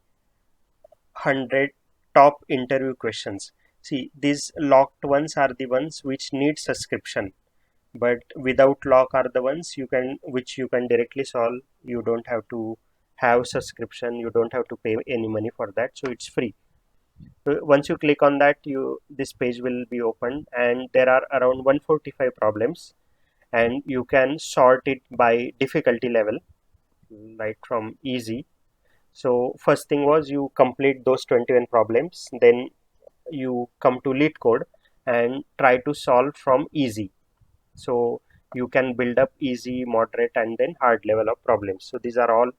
100 top interview questions. See, these locked ones are the ones which need subscription, but without lock are the ones which you can directly solve. You don't have to have subscription, you don't have to pay any money for that, so it's free. So once you click on that, this page will be opened, and there are around 145 problems, and you can sort it by difficulty level, like from easy. So first thing was you complete those 21 problems, then you come to lead code and try to solve from easy. So you can build up easy, moderate, and then hard level of problems. So these are all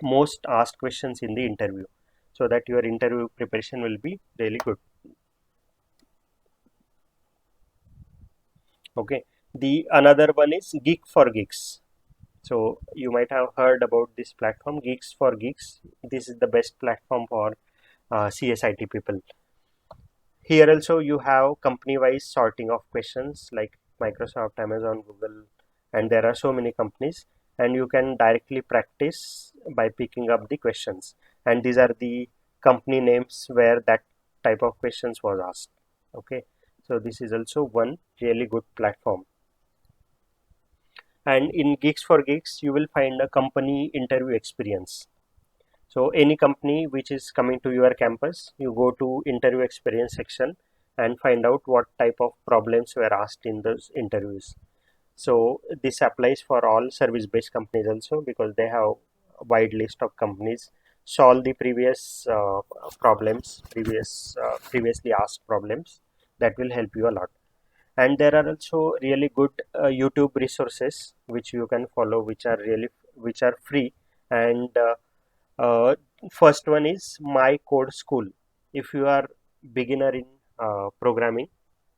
most asked questions in the interview, so that your interview preparation will be really good. Okay, the another one is Geek for Geeks. So you might have heard about this platform, Geeks for Geeks. This is the best platform for CSIT people. Here also you have company-wise sorting of questions like Microsoft, Amazon, Google, and there are so many companies, and you can directly practice by picking up the questions. And these are the company names where that type of questions was asked. Okay, so this is also one really good platform. And in Geeks for Geeks, you will find a company interview experience. So any company which is coming to your campus, you go to interview experience section and find out what type of problems were asked in those interviews. So this applies for all service-based companies also, because they have a wide list of companies solve the previous previously asked problems. That will help you a lot. And there are also really good YouTube resources which you can follow, which are free. And uh, first one is My Code School. If you are beginner in programming,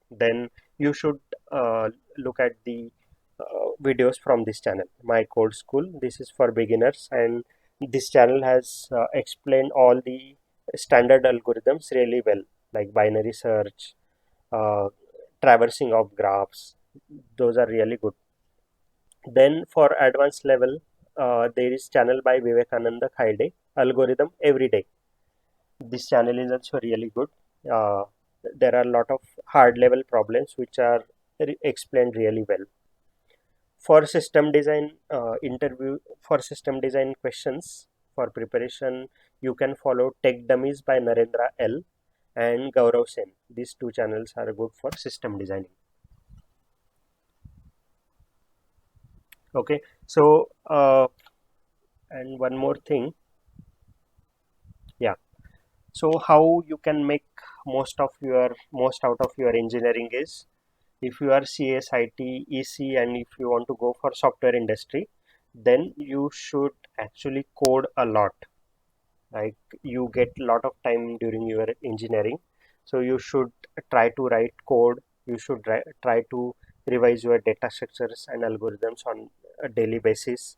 then you should look at the videos from this channel, My Code School. This is for beginners, and this channel has explained all the standard algorithms really well, like binary search, uh, traversing of graphs. Those are really good. Then for advanced level, there is channel by Vivekananda Khaide, Algorithm Every Day. This channel is also really good. Uh, there are a lot of hard level problems which are explained really well. For system design for system design questions for preparation, you can follow Tech Dummies by Narendra L and Gaurav Sen. These two channels are good for system designing. Okay, so and one more thing, yeah. So how you can make most out of your engineering is, if you are CSIT, EC, and if you want to go for software industry, then you should actually code a lot. Like, you get a lot of time during your engineering, so you should try to write code. You should try to revise your data structures and algorithms on a daily basis.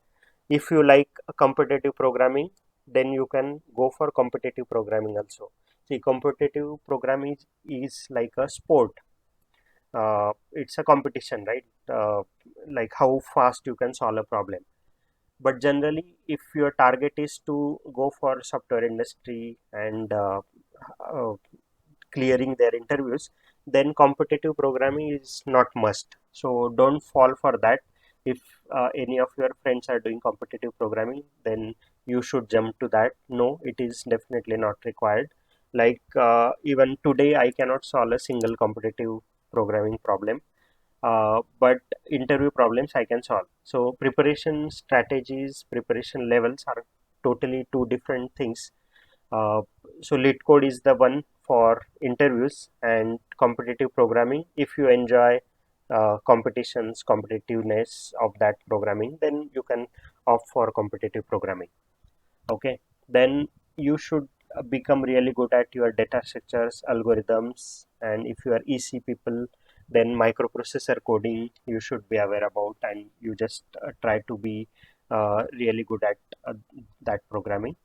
If you like competitive programming, then you can go for competitive programming also. See, competitive programming is like a sport. It's a competition, right? Like how fast you can solve a problem. But generally, if your target is to go for software industry and uh, clearing their interviews, then competitive programming is not must. So don't fall for that. If any of your friends are doing competitive programming, then you should jump to that. No, it is definitely not required. Like, even today I cannot solve a single competitive programming problem, but interview problems I can solve. So preparation strategies, preparation levels are totally two different things. uh, so lead code is the one for interviews, and competitive programming, if you enjoy competitiveness of that programming, then you can opt for competitive programming. Okay, then you should become really good at your data structures, algorithms, and if you are EC people, then microprocessor coding you should be aware about, and you just try to be really good at that programming.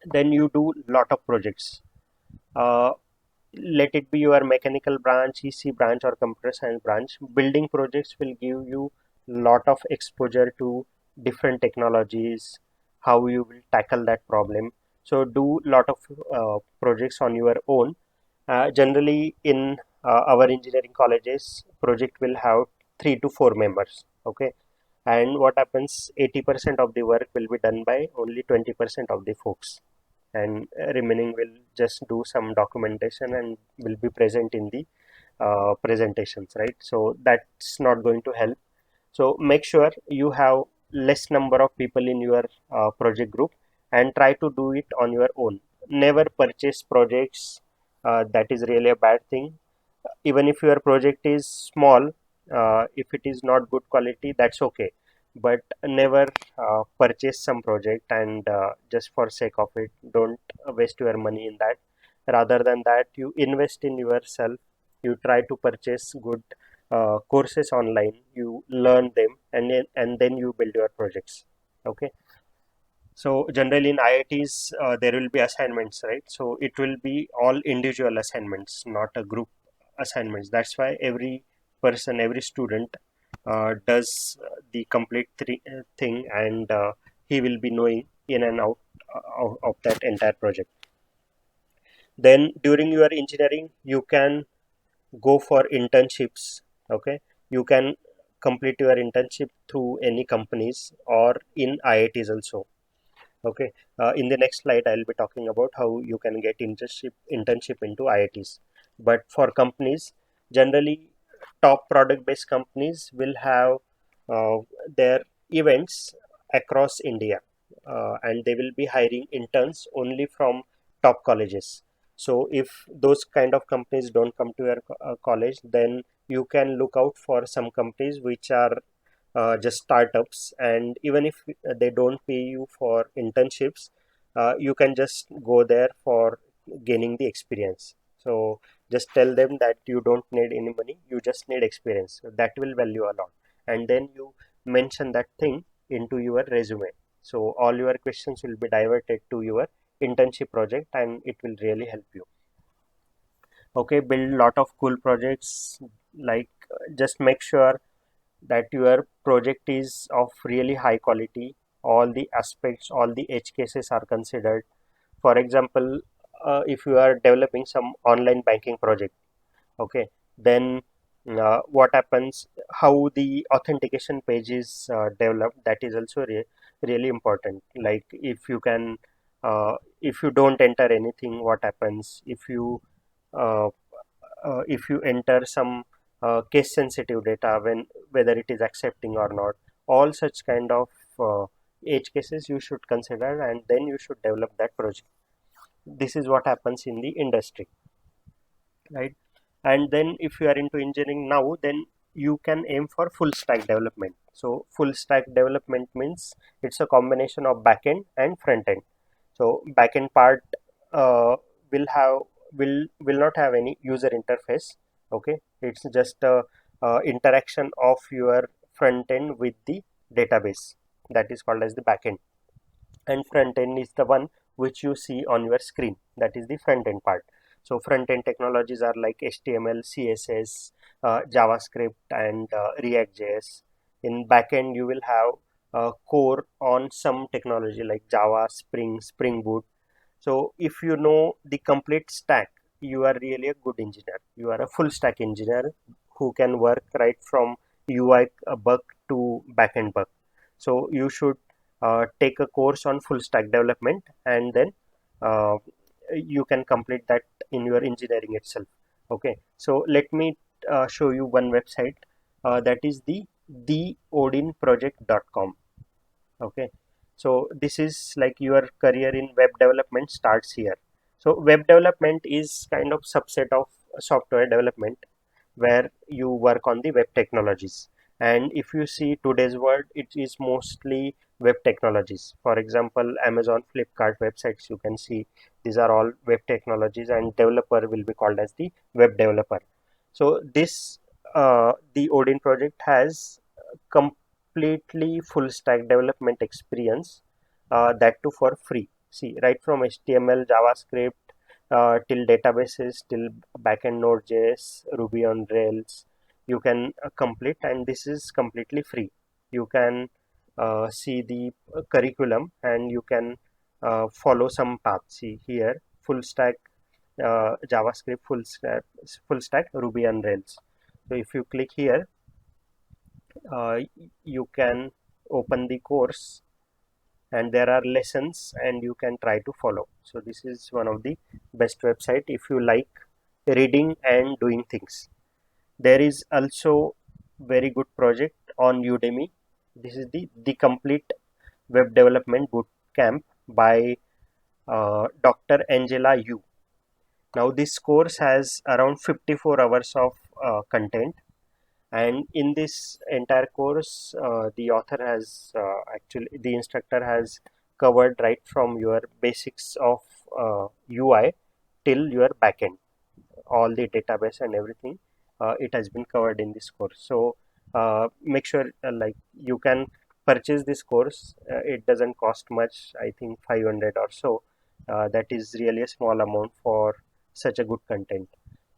Then you do lot of projects. uh, Let it be your mechanical branch, EC branch, or computer science branch. Building projects will give you lot of exposure to different technologies, how you will tackle that problem. So do lot of projects on your own. Generally in our engineering colleges, project will have 3 to 4 members. Okay, and what happens, 80% of the work will be done by only 20% of the folks, and remaining will just do some documentation and will be present in the presentations, right? So that's not going to help. So make sure you have less number of people in your project group, and try to do it on your own. Never purchase projects. That is really a bad thing. Even if your project is small, if it is not good quality, that's okay, but never purchase some project and just for sake of it. Don't waste your money in that. Rather than that, you invest in yourself. You try to purchase good courses online, you learn them, and then you build your projects. Okay, so generally in IITs there will be assignments, right? So it will be all individual assignments, not a group assignments. That's why every person, every student does the complete thing, and he will be knowing in and out of that entire project. Then during your engineering, you can go for internships. Okay, you can complete your internship through any companies or in IITs also. Okay, in the next slide, I'll be talking about how you can get internship into IITs. But for companies, generally, top product-based companies will have uh, their events across India, and they will be hiring interns only from top colleges. So if those kind of companies don't come to your college, then you can look out for some companies which are just startups, and even if they don't pay you for internships, you can just go there for gaining the experience. So just tell them that you don't need any money, you just need experience. So that will value a lot, and then you mention that thing into your resume, so all your questions will be diverted to your internship project, and it will really help you. Okay, build lot of cool projects, like just make sure that your project is of really high quality. All the aspects, all the edge cases are considered. For example, if you are developing some online banking project, okay, then what happens, how the authentication page is developed, that is also really important. Like if you don't enter anything, what happens uh, if you enter some case sensitive data, when whether it is accepting or not, all such kind of edge cases you should consider, and then you should develop that project. This is what happens in the industry, right? And then if you are into engineering now, then you can aim for full stack development. So full stack development means it's a combination of backend and front end. So backend part uh, will have will not have any user interface. Okay, it's just a interaction of your front end with the database, that is called as the backend, and front end is the one which you see on your screen, that is the front end part. So front end technologies are like HTML, CSS, JavaScript, and React.js. In backend you will have core on some technology like Java, Spring Boot. So if you know the complete stack, you are really a good engineer. You are a full stack engineer who can work right from UI bug to backend bug. So you should take a course on full stack development, and then uh, you can complete that in your engineering itself. Okay, so let me show you one website, that is the theodinproject.com. Okay, so this is like your career in web development starts here. So web development is kind of subset of software development, where you work on the web technologies. And if you see today's world, it is mostly web technologies. For example, Amazon, Flipkart websites, you can see these are all web technologies, and developer will be called as the web developer. So this the Odin project has completely full stack development experience, that too for free. See, right from HTML, JavaScript, till databases, till backend Node.js, Ruby on Rails, you can complete, and this is completely free. You can see the curriculum, and you can follow some path. See here, full stack JavaScript, full stack Ruby on Rails. So if you click here, uh, you can open the course, and there are lessons, and you can try to follow. So this is one of the best website if you like reading and doing things. There is also very good project on Udemy. This is the complete web development boot camp by Dr. Angela Yu. Now this course has around 54 hours of content, and in this entire course the author has actually the instructor has covered right from your basics of UI till your backend, all the database and everything. it has been covered in this course. So make sure like you can purchase this course. It doesn't cost much, I think 500 or so. That is really a small amount for such a good content.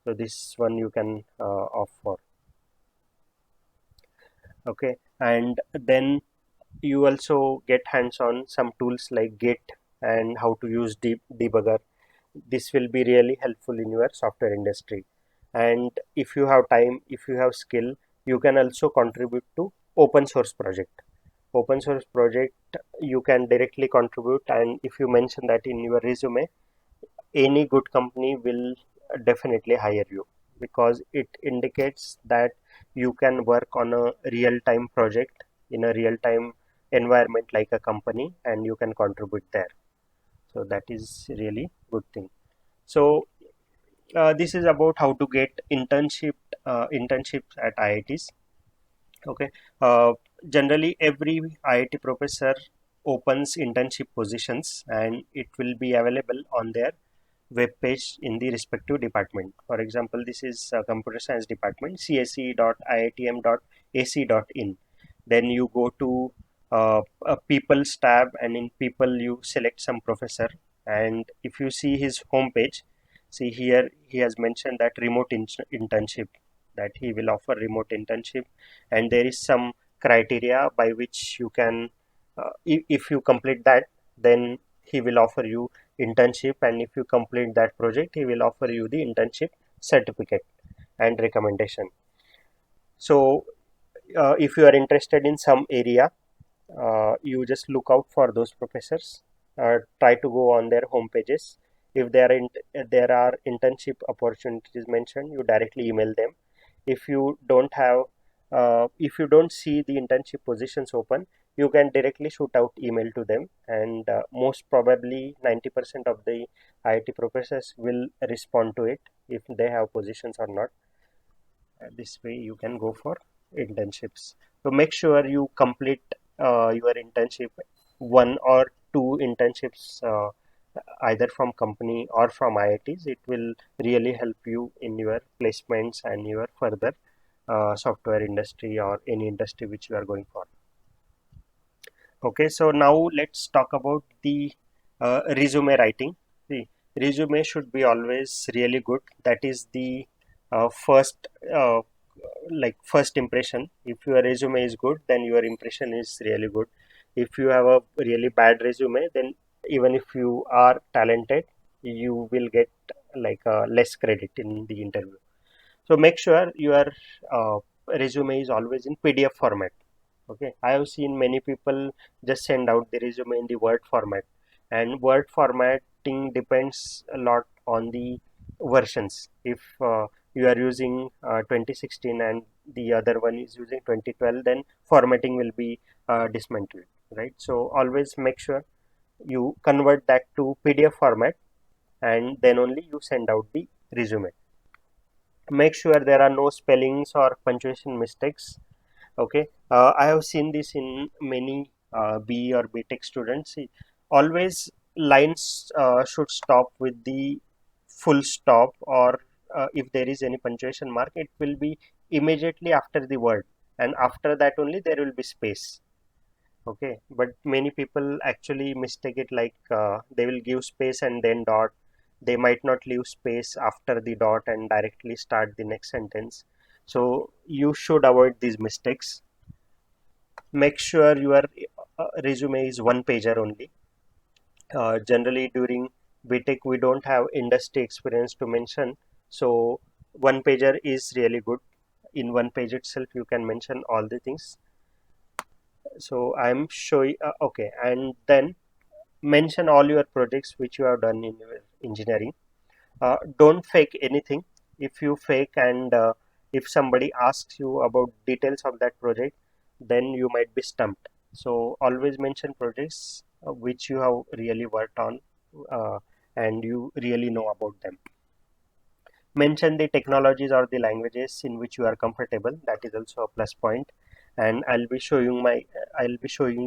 So this one you can opt for. Okay, and then you also get hands-on some tools like Git and how to use debugger. This will be really helpful in your software industry. And if you have time, if you have skill, you can also contribute to open source project. Open source project you can directly contribute, and if you mention that in your resume, any good company will definitely hire you, because it indicates that you can work on a real-time project in a real-time environment like a company, and you can contribute there. So that is really good thing. So this is about how to get internships at IITs. Okay, generally every IIT professor opens internship positions, and it will be available on their web page in the respective department. For example, this is computer science department, csc.iitm.ac.in. Then you go to a people's tab, and in people you select some professor, and if you see his home page, see here he has mentioned that remote internship, that he will offer remote internship, and there is some criteria by which you can if you complete that, then he will offer you internship, and if you complete that project, he will offer you the internship certificate and recommendation. So if you are interested in some area, you just look out for those professors, try to go on their home pages. If there are internship opportunities mentioned, you directly email them. If you don't have if you don't see the internship positions open, you can directly shoot out email to them, and most probably 90% of the IIT professors will respond to it if they have positions or not. This way you can go for internships. So make sure you complete your internship, one or two internships, either from company or from IITs. It will really help you in your placements and your further software industry or any industry which you are going for. Okay, so now let's talk about the resume writing. See, resume should be always really good. That is the first first impression. If your resume is good, then your impression is really good. If you have a really bad resume, then even if you are talented, you will get like less credit in the interview. So make sure your resume is always in PDF format. Okay, I have seen many people just send out the resume in the Word format, and Word formatting depends a lot on the versions. If you are using 2016 and the other one is using 2012, then formatting will be dismantled, right? So always make sure you convert that to PDF format, and then only you send out the resume. Make sure there are no spellings or punctuation mistakes. Okay, I have seen this in many B or BTech students. See, always lines should stop with the full stop, or if there is any punctuation mark, it will be immediately after the word, and after that only there will be space. Okay, but many people actually mistake it, like they will give space and then dot. They might not leave space after the dot and directly start the next sentence. So you should avoid these mistakes. Make sure your resume is one pager only. Generally during BTech we don't have industry experience to mention, so one pager is really good. In one page itself you can mention all the things. So I'm showing okay, and then mention all your projects which you have done in your engineering. Don't fake anything. If you fake, and if somebody asks you about details of that project, then you might be stumped. So always mention projects which you have really worked on, uh, and you really know about them. Mention the technologies or the languages in which you are comfortable. That is also a plus point. And I'll be showing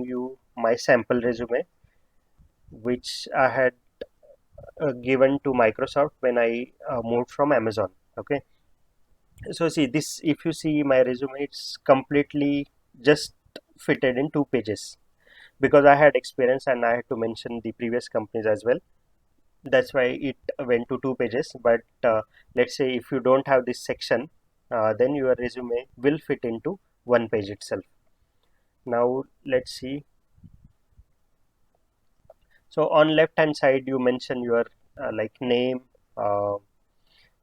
you my sample resume which I had given to Microsoft when I moved from Amazon. Okay, So see this, if you see my resume, it's completely just fitted in 2 pages because I had experience and I had to mention the previous companies as well. That's why it went to 2 pages. But let's say if you don't have this section, then your resume will fit into 1 page itself. Now let's see. So on left hand side you mention your like name, uh,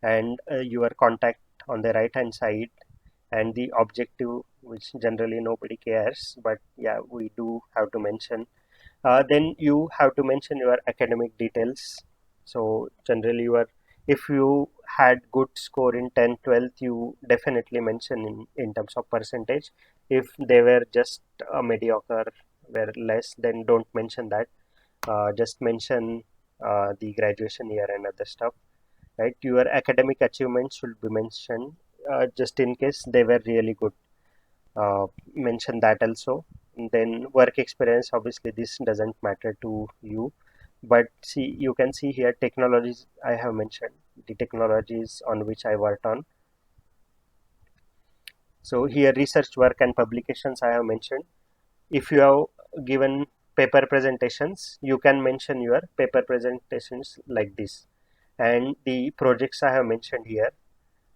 and your contact on the right hand side, and the objective, which generally nobody cares, but yeah, we do have to mention. Then you have to mention your academic details. So generally if you had good score in 10th 12th, you definitely mention in terms of percentage. If they were just mediocre, were less, then don't mention that. Just mention the graduation year and other stuff, right? Your academic achievements should be mentioned, just in case they were really good. Mention that also. And then work experience, obviously this doesn't matter to you, but see, you can see here technologies I have mentioned, the technologies on which I worked on. So here research work and publications I have mentioned. If you have given paper presentations, you can mention your paper presentations like this. And the projects I have mentioned here,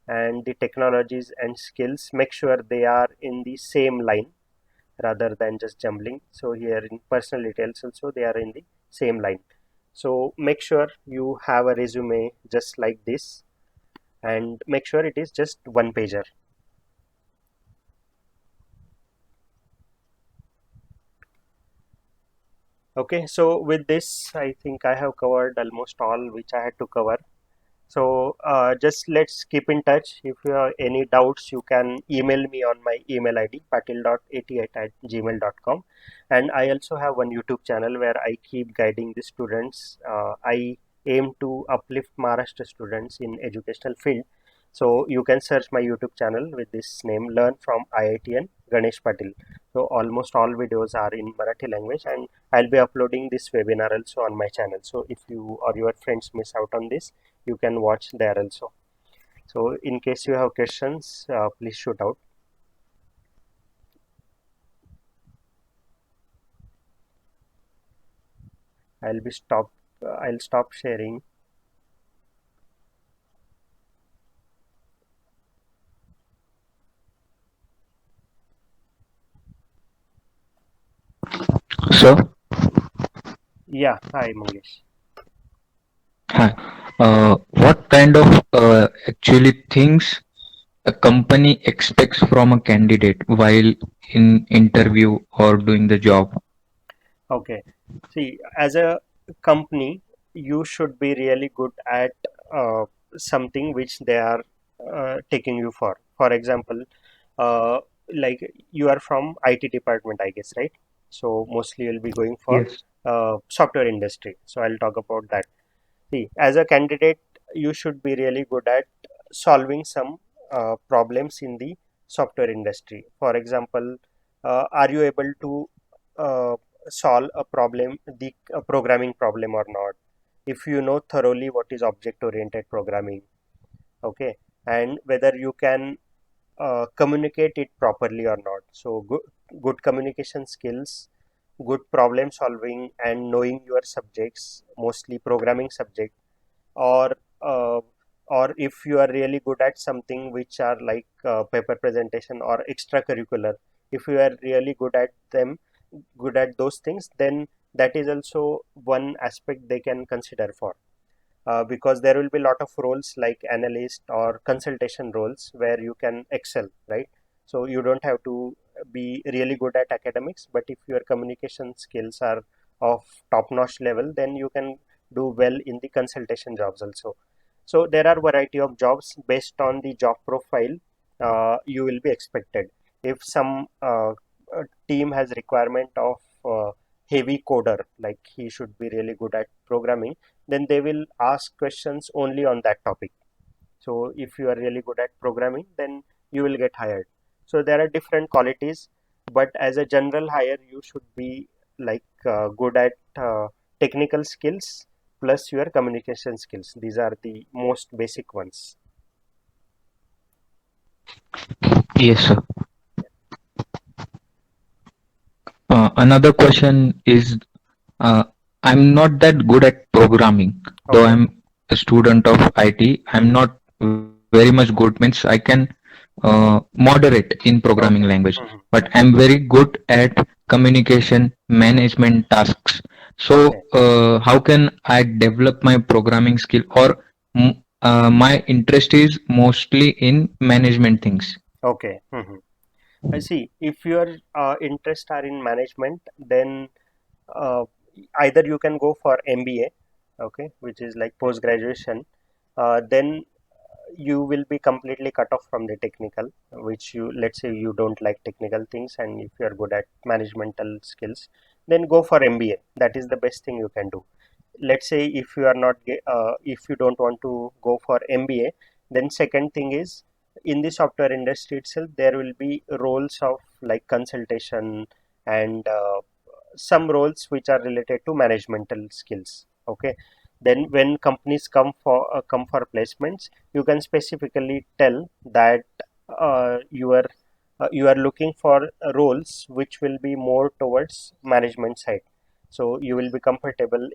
and the technologies and skills, make sure they are in the same line rather than just jumbling. So here in personal details also they are in the same line. So make sure you have a resume just like this, and make sure it is just 1 pager. Okay, so with this I think I have covered almost all which I had to cover. So just let's keep in touch. If you have any doubts, you can email me on my email ID patil.88@gmail.com. And I also have one YouTube channel where I keep guiding the students. I aim to uplift Maharashtra students in educational field. So you can search my YouTube channel with this name, Learn from IIT and Ganesh Patil. So almost all videos are in Marathi language, and I'll be uploading this webinar also on my channel. So if you or your friends miss out on this, you can watch there also. So in case you have questions, please shoot out. I'll stop sharing. Sir, Yeah, hi Mangesh. hi. What kind of actually things a company expects from a candidate while in interview or doing the job? Okay, see, as a company, you should be really good at something which they are taking you for. For example, uh, like you are from IT department, I guess, right? So mostly you'll be going for Yes. software industry. So I'll talk about that. See, as a candidate, you should be really good at solving some problems in the software industry. For example, are you able to uh, solve a problem, the programming problem or not? If you know thoroughly what is object-oriented programming, okay, and whether you can communicate it properly or not. So good communication skills, good problem solving, and knowing your subjects, mostly programming subject, or uh, or if you are really good at something which are like paper presentation or extracurricular, if you are really good at them, good at those things, then that is also one aspect they can consider for, because there will be a lot of roles like analyst or consultation roles where you can excel, right? So you don't have to be really good at academics, but if your communication skills are of top notch level, then you can do well in the consultation jobs also. So there are variety of jobs based on the job profile. You will be expected. If some team has requirement of heavy coder, like he should be really good at programming, then they will ask questions only on that topic. So if you are really good at programming, then you will get hired. So there are different qualities, but as a general hire, you should be like good at technical skills plus your communication skills. These are the most basic ones. Yes, sir. Another question is, uh, I'm not that good at programming, though Okay. I'm a student of IT. I'm not very much good. Means I can moderate in programming Okay. language, Mhm. but I'm very good at communication management tasks. So, Okay. how can I develop my programming skill? Or my interest is mostly in management things. Okay. Mhm. I see. If your interests are in management, then uh, either you can go for MBA, okay, which is like post graduation. Then you will be completely cut off from the technical, which you, let's say you don't like technical things, and if you are good at managemental skills, then go for MBA. That is the best thing you can do. Let's say if you are not if you don't want to go for MBA, then second thing is, in the software industry itself there will be roles of like consultation and some roles which are related to managemental skills. Okay, then when companies come for placements, you can specifically tell that you are looking for roles which will be more towards management side. So you will be comfortable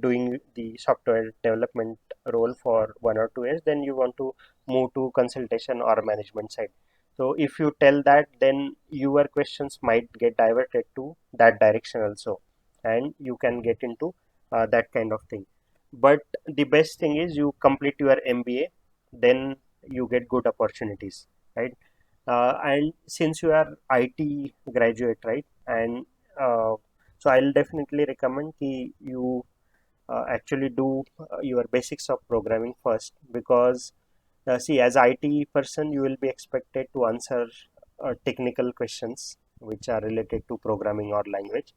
doing the software development role for 1 or 2 years, then you want to move to consultation or management side. So if you tell that, then your questions might get diverted to that direction also, and you can get into that kind of thing. But the best thing is you complete your MBA, then you get good opportunities, right? And since you are IT graduate, right, and so I'll definitely recommend ki you actually do your basics of programming first, because see, as IT person, you will be expected to answer technical questions which are related to programming or language.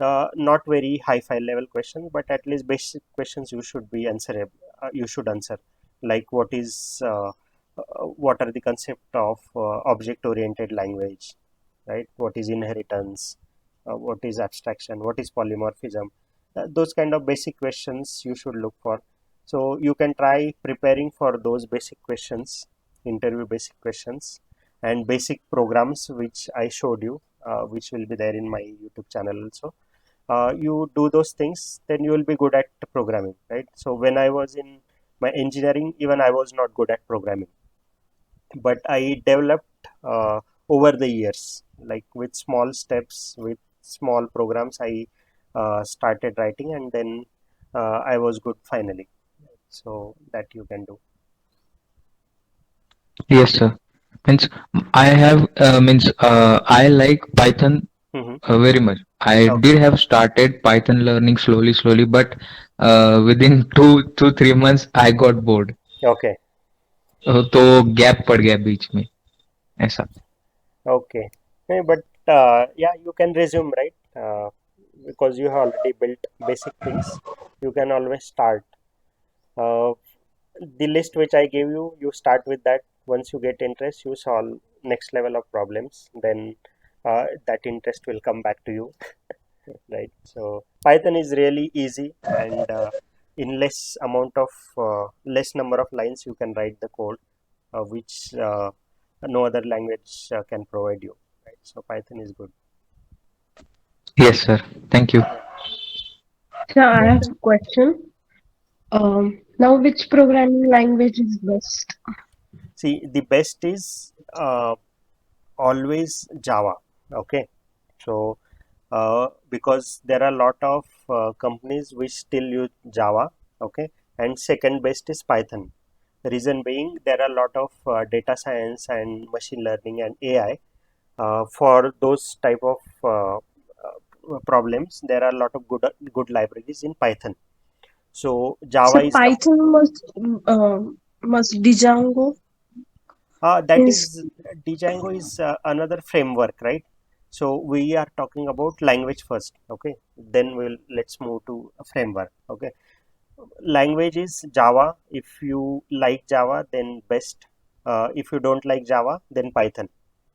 Not very high-fi level questions, but at least basic questions you should be answerable. You should answer, like what are the concept of object-oriented language, right? What is inheritance? What is abstraction? What is polymorphism? Those kind of basic questions you should look for. So you can try preparing for those basic questions, interview basic questions, and basic programs which I showed you, which will be there in my YouTube channel also. You do those things, then you will be good at programming, right? So when I was in my engineering, even I was not good at programming, but I developed over the years, like with small steps, with small programs. I started writing, and then I was good finally. So that you can do. Yes, sir. Means I like Python Hmm. very much. I Okay. did have started Python learning slowly, but within 3 months I got bored. Okay. तो gap पड़ गया बीच में ऐसा. Okay. But yeah, you can resume, right? Because you have already built basic things. You can always start. Uh, the list which I gave you, you start with that. Once you get interest, you solve next level of problems. Then that interest will come back to you, right? So Python is really easy, and in less number of lines, you can write the code, which no other language can provide you, right? So Python is good. Yes, sir. Thank you. Yeah. So I have a question. Now which programming language is best? See, the best is always Java. Okay, so because there are a lot of companies which still use Java. Okay, and second best is Python. Reason being, there are a lot of data science and machine learning and AI. For those type of problems, there are a lot of good libraries in Python. So Java So is Python must Django that is is Django is another framework, right? So we are talking about language first, okay? Then let's move to a framework, okay? Language is Java. If you like Java, then best. If you don't like Java, then Python,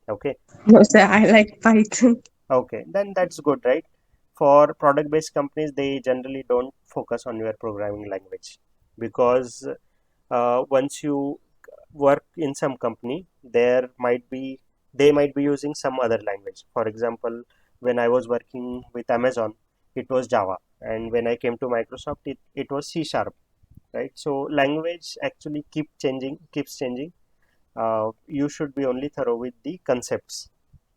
okay? no sir, I like Python. Okay, then that's good, right? For product-based companies, they generally don't focus on your programming language, because once you work in some company, they might be using some other language. For example, when I was working with Amazon, it was Java, and when I came to Microsoft, it was C Sharp, right? So language actually keeps changing. You should be only thorough with the concepts,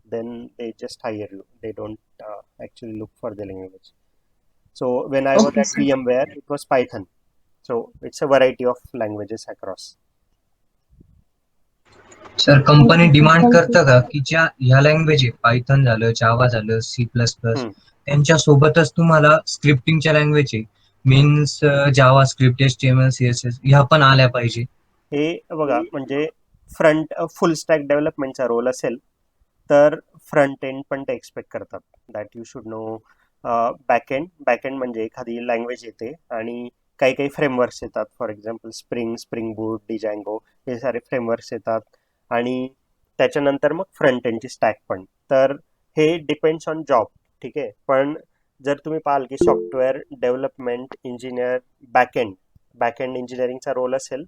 then they just hire you. They don't actually look for the language. So when I was Okay, at sir. VMware, it was Python. So it's a variety of languages across. Sir company Okay, sir. Demand Thank you. करतं का की ज्या ह्या language आहे Python झालं जावा झालं C plus plus हम्म. त्यांच्या सोबतच तुम्हाला स्क्रिप्टिंगच्या लँग्वेज आहे मीन्स जावा स्क्रिप्ट HTML CSS ह्या पण आल्या पाहिजे. हे बघा, म्हणजे फुल स्टॅक डेव्हलपमेंटचा रोल असेल तर फ्रंट एंड पण ते एक्सपेक्ट करतात that you should know backend म्हणजे एखादी लँग्वेज येते आणि काही फ्रेमवर्क्स येतात. फॉर एक्झाम्पल स्प्रिंग बूट, डिजँगो, हे सारे फ्रेमवर्क्स येतात आणि त्याच्यानंतर मग फ्रंट एंडची स्टॅक पण. तर हे डिपेंड्स ऑन जॉब, ठीक आहे. पण जर तुम्ही पाहाल की सॉफ्टवेअर डेव्हलपमेंट इंजिनियर बॅकएंड इंजिनिअरिंगचा रोल असेल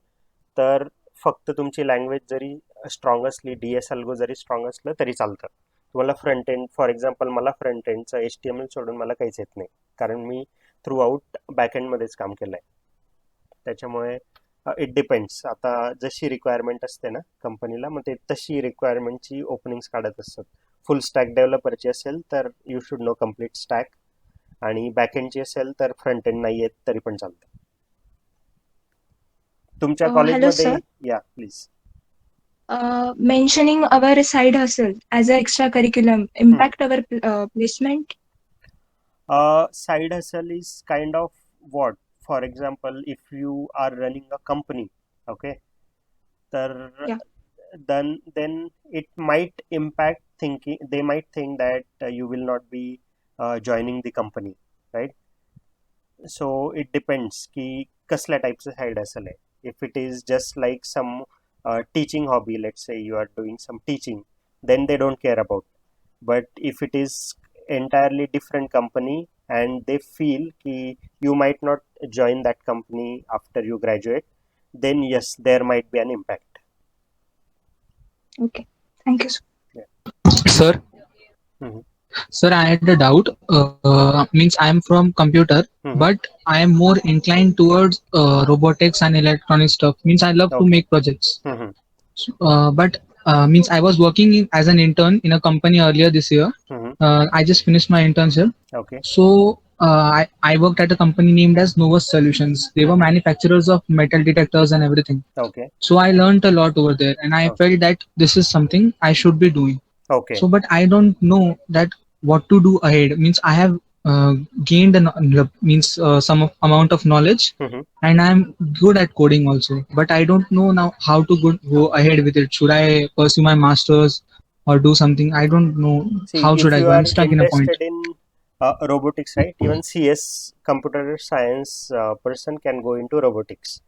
तर फक्त तुमची लँग्वेज जरी स्ट्रॉंग असली, DS अल्गो जरी स्ट्रॉंग असलं तरी चालतं. तुम्हाला फ्रंट एंड, फॉर एक्झाम्पल मला फ्रंट एंडचं HTML सोडून मला काहीच येत नाही, कारण मी थ्रू आउट बॅकएंडमध्येच काम केलं आहे. त्याच्यामुळे इट डिपेंड्स. आता जशी रिक्वायरमेंट असते ना कंपनीला, मग ते तशी रिक्वायरमेंटची ओपनिंग्स काढत असतात. फुल स्टॅक डेव्हलपरची असेल तर you should know complete stack, आणि बॅकएंडची असेल तर फ्रंट एंड नाही येत तरी पण चालतं. तुमच्या Hello, कॉलेजमध्ये sir. या please. Mentioning our side hustle as an extra curriculum impact our placement. Side hustle is kind of what? For example, if you are running a company, okay, Yeah. then it might impact thinking. They might think that you will not be joining the company, right? So it depends की कसल्या टाईपचं side hustle आहे. If it is just like some teaching hobby, let's say you are doing some teaching, then they don't care about. But if it is entirely different company and they feel ki you might not join that company after you graduate, then yes, there might be an impact. Okay. Thank you, sir. Sir, Mhm. sir, I had a doubt. Means I am from computer, Mhm. but I am more inclined towards robotics and electronic stuff. Means I love to Okay. make projects. Mhm. But means I was working as an intern in a company earlier this year. Mhm. I just finished my internship. Okay. So I worked at a company named as Novus Solutions. They were manufacturers of metal detectors and everything. Okay. So I learned a lot over there, and I Okay. felt that this is something I should be doing. Okay. So, but I don't know that what to do ahead. Means I have gained some amount of knowledge, Mhm. and I'm good at coding also. But I don't know now how to go ahead with it. Should I pursue my masters or do something? I don't know. See, How should if I you go? I'm are stuck in a point. interested in robotics, right? Even CS, computer science person can go into robotics.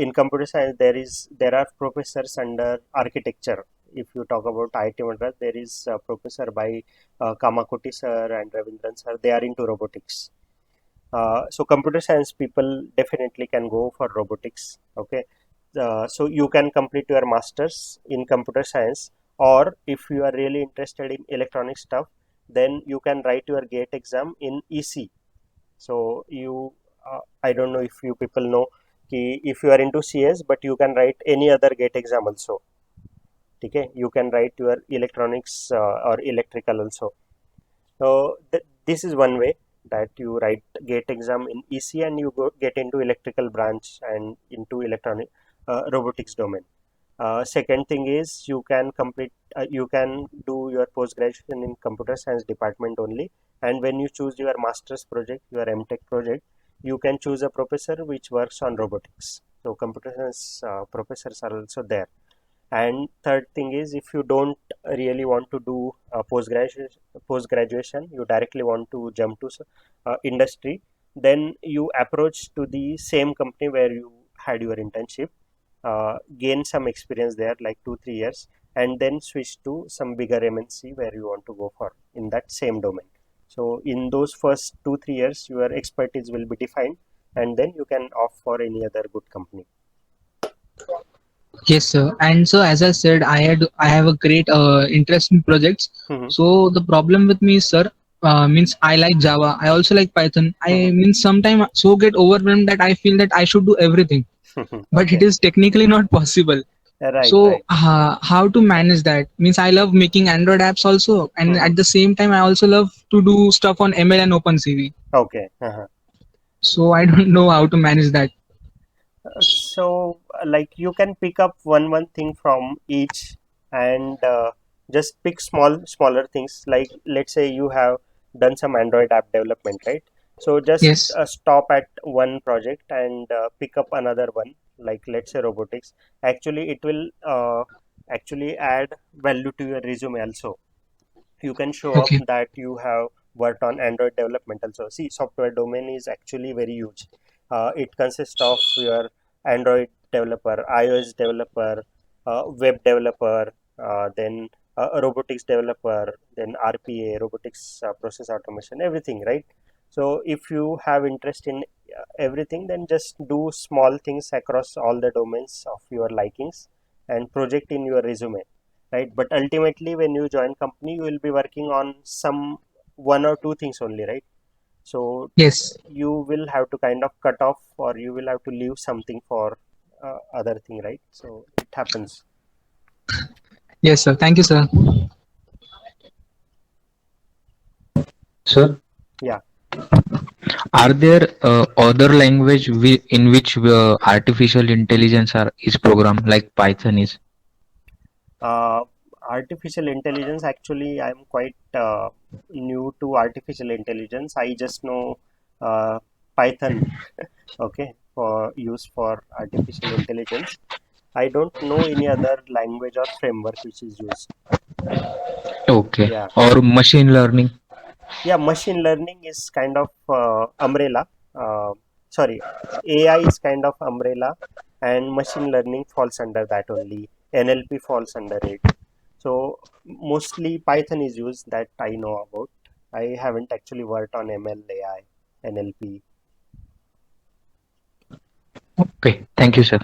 In computer science, there are professors under architecture. If you talk about IIT Madras, there is a professor by Kamakoti sir and Ravindran sir. They are into robotics. So computer science people definitely can go for robotics. Okay. So you can complete your masters in computer science, or if you are really interested in electronic stuff, then you can write your gate exam in EC. So you I don't know if you people know ki if you are into CS, but you can write any other gate exam also. Okay, you can write your electronics or electrical also. So this is one way that you write gate exam in EC and you get into electrical branch and into electronic robotics domain. Second thing is you can do your post graduation in computer science department only, and when you choose your master's project, your MTech project, you can choose a professor which works on robotics. So computer science professors are also there. And third thing is, if you don't really want to do post graduation, you directly want to jump to industry, then you approach to the same company where you had your internship, gain some experience there like 2-3 years, and then switch to some bigger MNC where you want to go for in that same domain. So in those first 2-3 years, your expertise will be defined, and then you can opt for any other good company. Yes, sir. And so, as I said, I have a great interest in projects. Mhm, So the problem with me, sir, means I like Java. I also like Python. I mhm. means sometimes so get overwhelmed that I feel that I should do everything, but it Okay. is technically not possible. Right, So right. how to manage that? Means I love making Android apps also, and Mhm. at the same time I also love to do stuff on ML and OpenCV. Okay. Uh-huh. So I don't know how to manage that. Like you can pick up one thing from each, and just pick smaller things. Like let's say you have done some Android app development, right? So just Yes. stop at one project and pick up another one. Like let's say robotics. Actually, it will actually add value to your resume also. You can show up Okay. that you have worked on Android development also. See, software domain is actually very huge. It consists of your Android developer, iOS developer, web developer, then a robotics developer, then RPA, robotics process automation, everything, right? So if you have interest in everything, then just do small things across all the domains of your likings and project in your resume, right? But ultimately when you join company, you will be working on some one or two things only, right? So Yes. you will have to kind of cut off, or you will have to leave something for other thing, right? So it happens. Yes, sir. Thank you, sir. Sir, Yeah. are there other language in which artificial intelligence is programmed like Python is? uh, Artificial intelligence, actually I'm quite new to artificial intelligence. I just know Python. Okay, for use for artificial intelligence. I don't know any other language or framework which is used. Okay. Yeah. Or machine learning? Yeah, machine learning is kind of umbrella. Uh, Sorry, AI is kind of umbrella, and machine learning falls under that only. NLP falls under it. So mostly Python is used, that I know about. I haven't actually worked on ML, AI, NLP. Okay. Thank you, sir.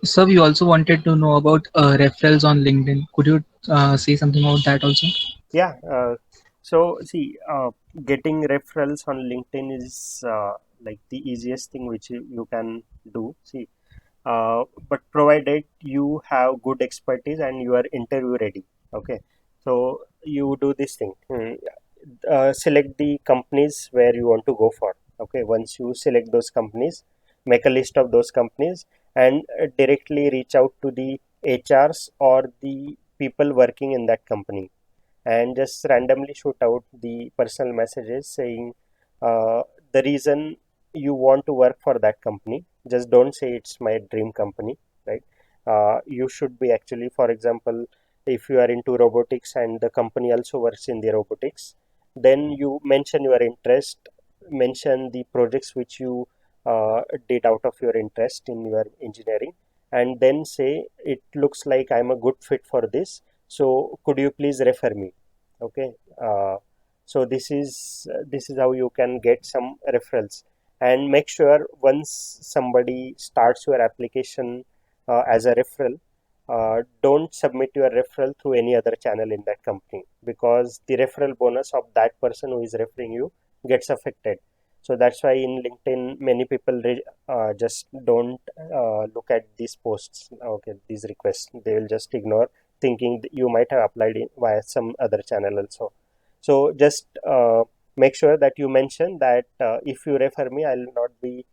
Sir, we also wanted to know about referrals on LinkedIn. Could you say something about that also? Yeah. So see, getting referrals on LinkedIn is like the easiest thing which you can do. See, but provided you have good expertise and you are interview ready. Okay, so you do this thing. Select the companies where you want to go for. Okay, once you select those companies, make a list of those companies, and directly reach out to the HRs or the people working in that company, and just randomly shoot out the personal messages saying uh, the reason you want to work for that company. Just don't say it's my dream company, right? You should be actually, for example, if you are into robotics and the company also works in the robotics, then you mention your interest, mention the projects which you did out of your interest in your engineering, and then say it looks like I'm a good fit for this, so could you please refer me? Okay. So this is how you can get some referrals. And make sure once somebody starts your application as a referral, don't submit your referral through any other channel in that company, because the referral bonus of that person who is referring you gets affected. So that's why in LinkedIn many people just don't look at these posts, okay, these requests. They will just ignore, thinking that you might have applied in via some other channel also. So just make sure that you mention that if you refer me, I will not be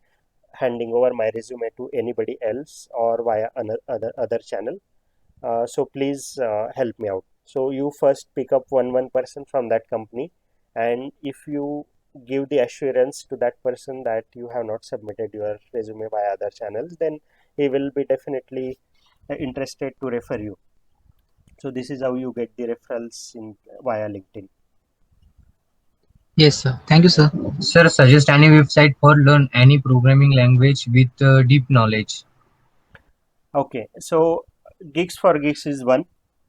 handing over my resume to anybody else or via another other channel. So please help me out. So you first pick up one person from that company, and if you give the assurance to that person that you have not submitted your resume via other channels, then he will be definitely interested to refer you. So this is how you get the referrals in via LinkedIn. Yes, sir. Thank you, Yeah. sir. Sir, suggest any website for learn any programming language with deep knowledge. Okay. So Gigs for Gigs is one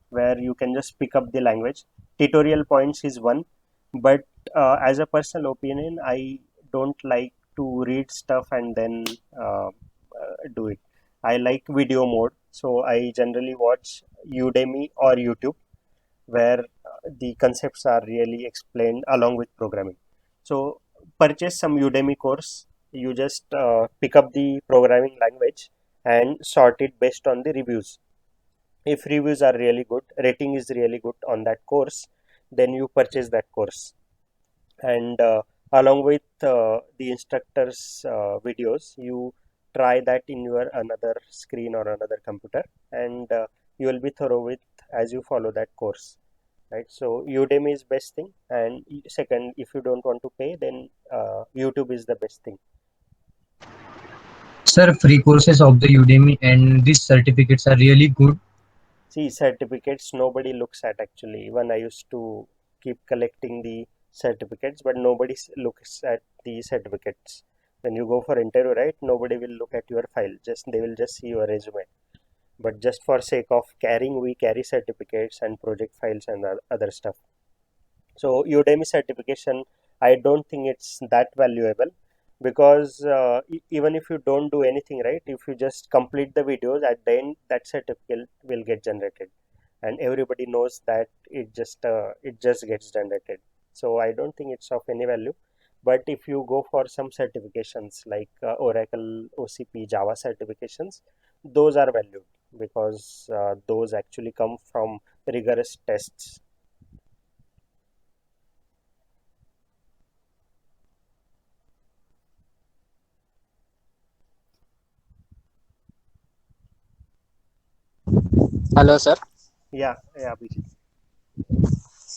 where you can just pick up the language. Tutorial Points is one, but as a personal opinion, I don't like to read stuff and then do it. I like video mode, so I generally watch Udemy or YouTube, where the concepts are really explained along with programming. So purchase some Udemy course. You just pick up the programming language and sort it based on the reviews. If reviews are really good, rating is really good on that course, then you purchase that course. And along with the instructor's videos, you try that in your another screen or another computer, and you will be thorough with as you follow that course, right? So Udemy is best thing, and second, if you don't want to pay, then YouTube is the best thing. Sir, free courses of the Udemy and these certificates are really good. See, certificates nobody looks at actually. Even I used to keep collecting the certificates, but nobody looks at the certificates. When you go for interview, right, nobody will look at your file. Just they will just see your resume. But just for sake of carrying, we carry certificates and project files and other stuff. So Udemy certification, I don't think it's that valuable, because even if you don't do anything, right, if you just complete the videos, at the end that certificate will get generated, and everybody knows that it just gets generated. So I don't think it's of any value. But if you go for some certifications like Oracle, OCP, Java certifications, those are valued, because those actually come from rigorous tests. Hello sir. Yeah, Abhijit.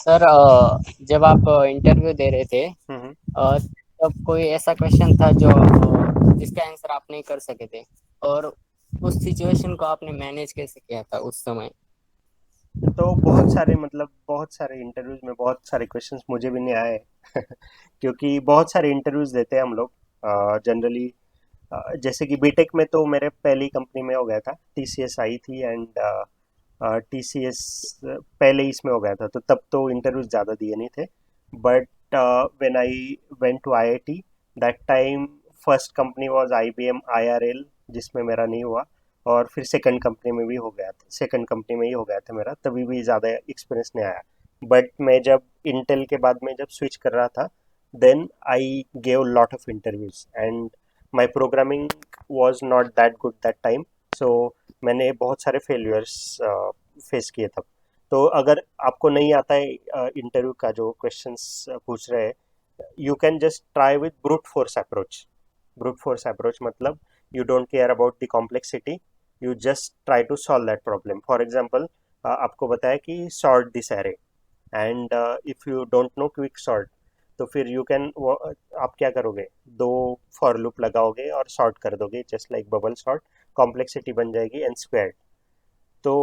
Sir जब आप interview दे रहे थे Mhm. तब कोई ऐसा question था जो जिसका आंसर आप नहीं कर सके थे, और उस सिचुएशन को आपने मैनेज कैसे किया था उस समय? तो बहुत सारे, मतलब बहुत सारे इंटरव्यूज में बहुत सारे क्वेश्चंस मुझे भी नहीं आए क्योंकि बहुत सारे इंटरव्यूज देते हैं हम लोग जनरली। जैसे कि बीटेक में तो मेरे पहली कंपनी में हो गया था, टीसीएस आई थी, एंड टीसीएस पहले ही इसमें हो गया था, तो तब तो इंटरव्यूज ज़्यादा दिए नहीं थे। But when I went to IIT, that time first company was IBM IRL, जिसमें मेरा नहीं हुआ, और फिर सेकंड कंपनी में भी हो गया था, सेकंड कंपनी में ही हो गया था मेरा, तभी भी ज़्यादा एक्सपीरियंस नहीं आया। बट मैं जब इंटेल के बाद में जब स्विच कर रहा था, then I gave lot of interviews, and my programming was not that good that time, so मैंने बहुत सारे फेल्यूर्स फेस किए तब। तो अगर आपको नहीं आता है इंटरव्यू का जो क्वेश्चंस पूछ रहे हैं, you can just try with brute force approach. Brute force approach मतलब you don't care about the complexity, you just try to solve that problem. For example, आपको बताया कि sort this array, and if you don't know quick sort, तो फिर you can आप क्या करोगे, दो for loop लगाओगे और sort कर दोगे, just like bubble sort, complexity बन जाएगी and squared। तो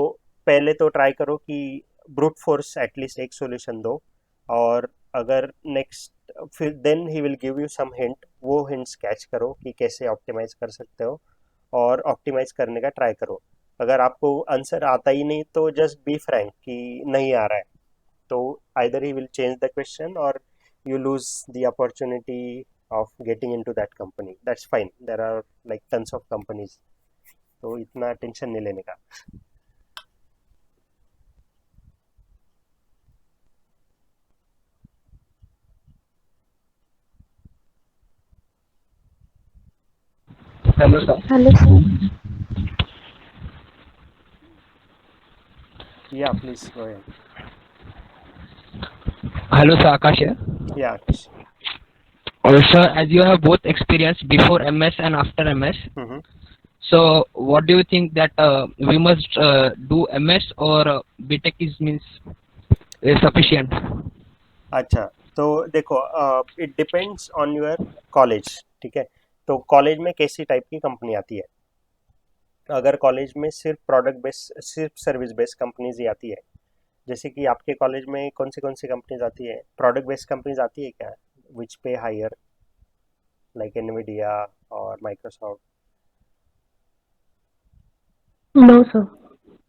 पहले तो ट्राई करो कि ब्रूट फोर्स एटलीस्ट एक सॉल्यूशन दो, और अगर नेक्स्ट फिर then he will give you some hint, वो हिंट्स कैच करो कि कैसे ऑप्टिमाइज कर सकते हो, और ऑप्टिमाइज करने का ट्राई करो। अगर आपको आंसर आता ही नहीं तो जस्ट बी फ्रैंक कि नहीं आ रहा है, तो either he will change the question और you lose the opportunity of getting into that company. That's fine, there are like tons of companies, तो इतना टेंशन नहीं लेने का। Hello, sir. Hello, sir. Yeah, please go ahead. Hello, sir. Akash here. Yeah, Akish. Also, as you have both experience before MS and after MS, Mm-hmm. so what do you think that we must do MS or BTech means sufficient? अच्छा, तो देखो, it depends on your college, ठीक है। तो college में कैसी type की company आती है। अगर कॉलेज में सिर्फ प्रोडक्ट बेस्ड, सिर्फ सर्विस बेस्ड कंपनीज ही आती है, जैसे कि आपके कॉलेज में कौन सी कंपनीज आती है, प्रोडक्ट बेस्ड कंपनीज आती है क्या, विच पे हायर, लाइक एनवीडिया और माइक्रोसॉफ्ट? No, sir.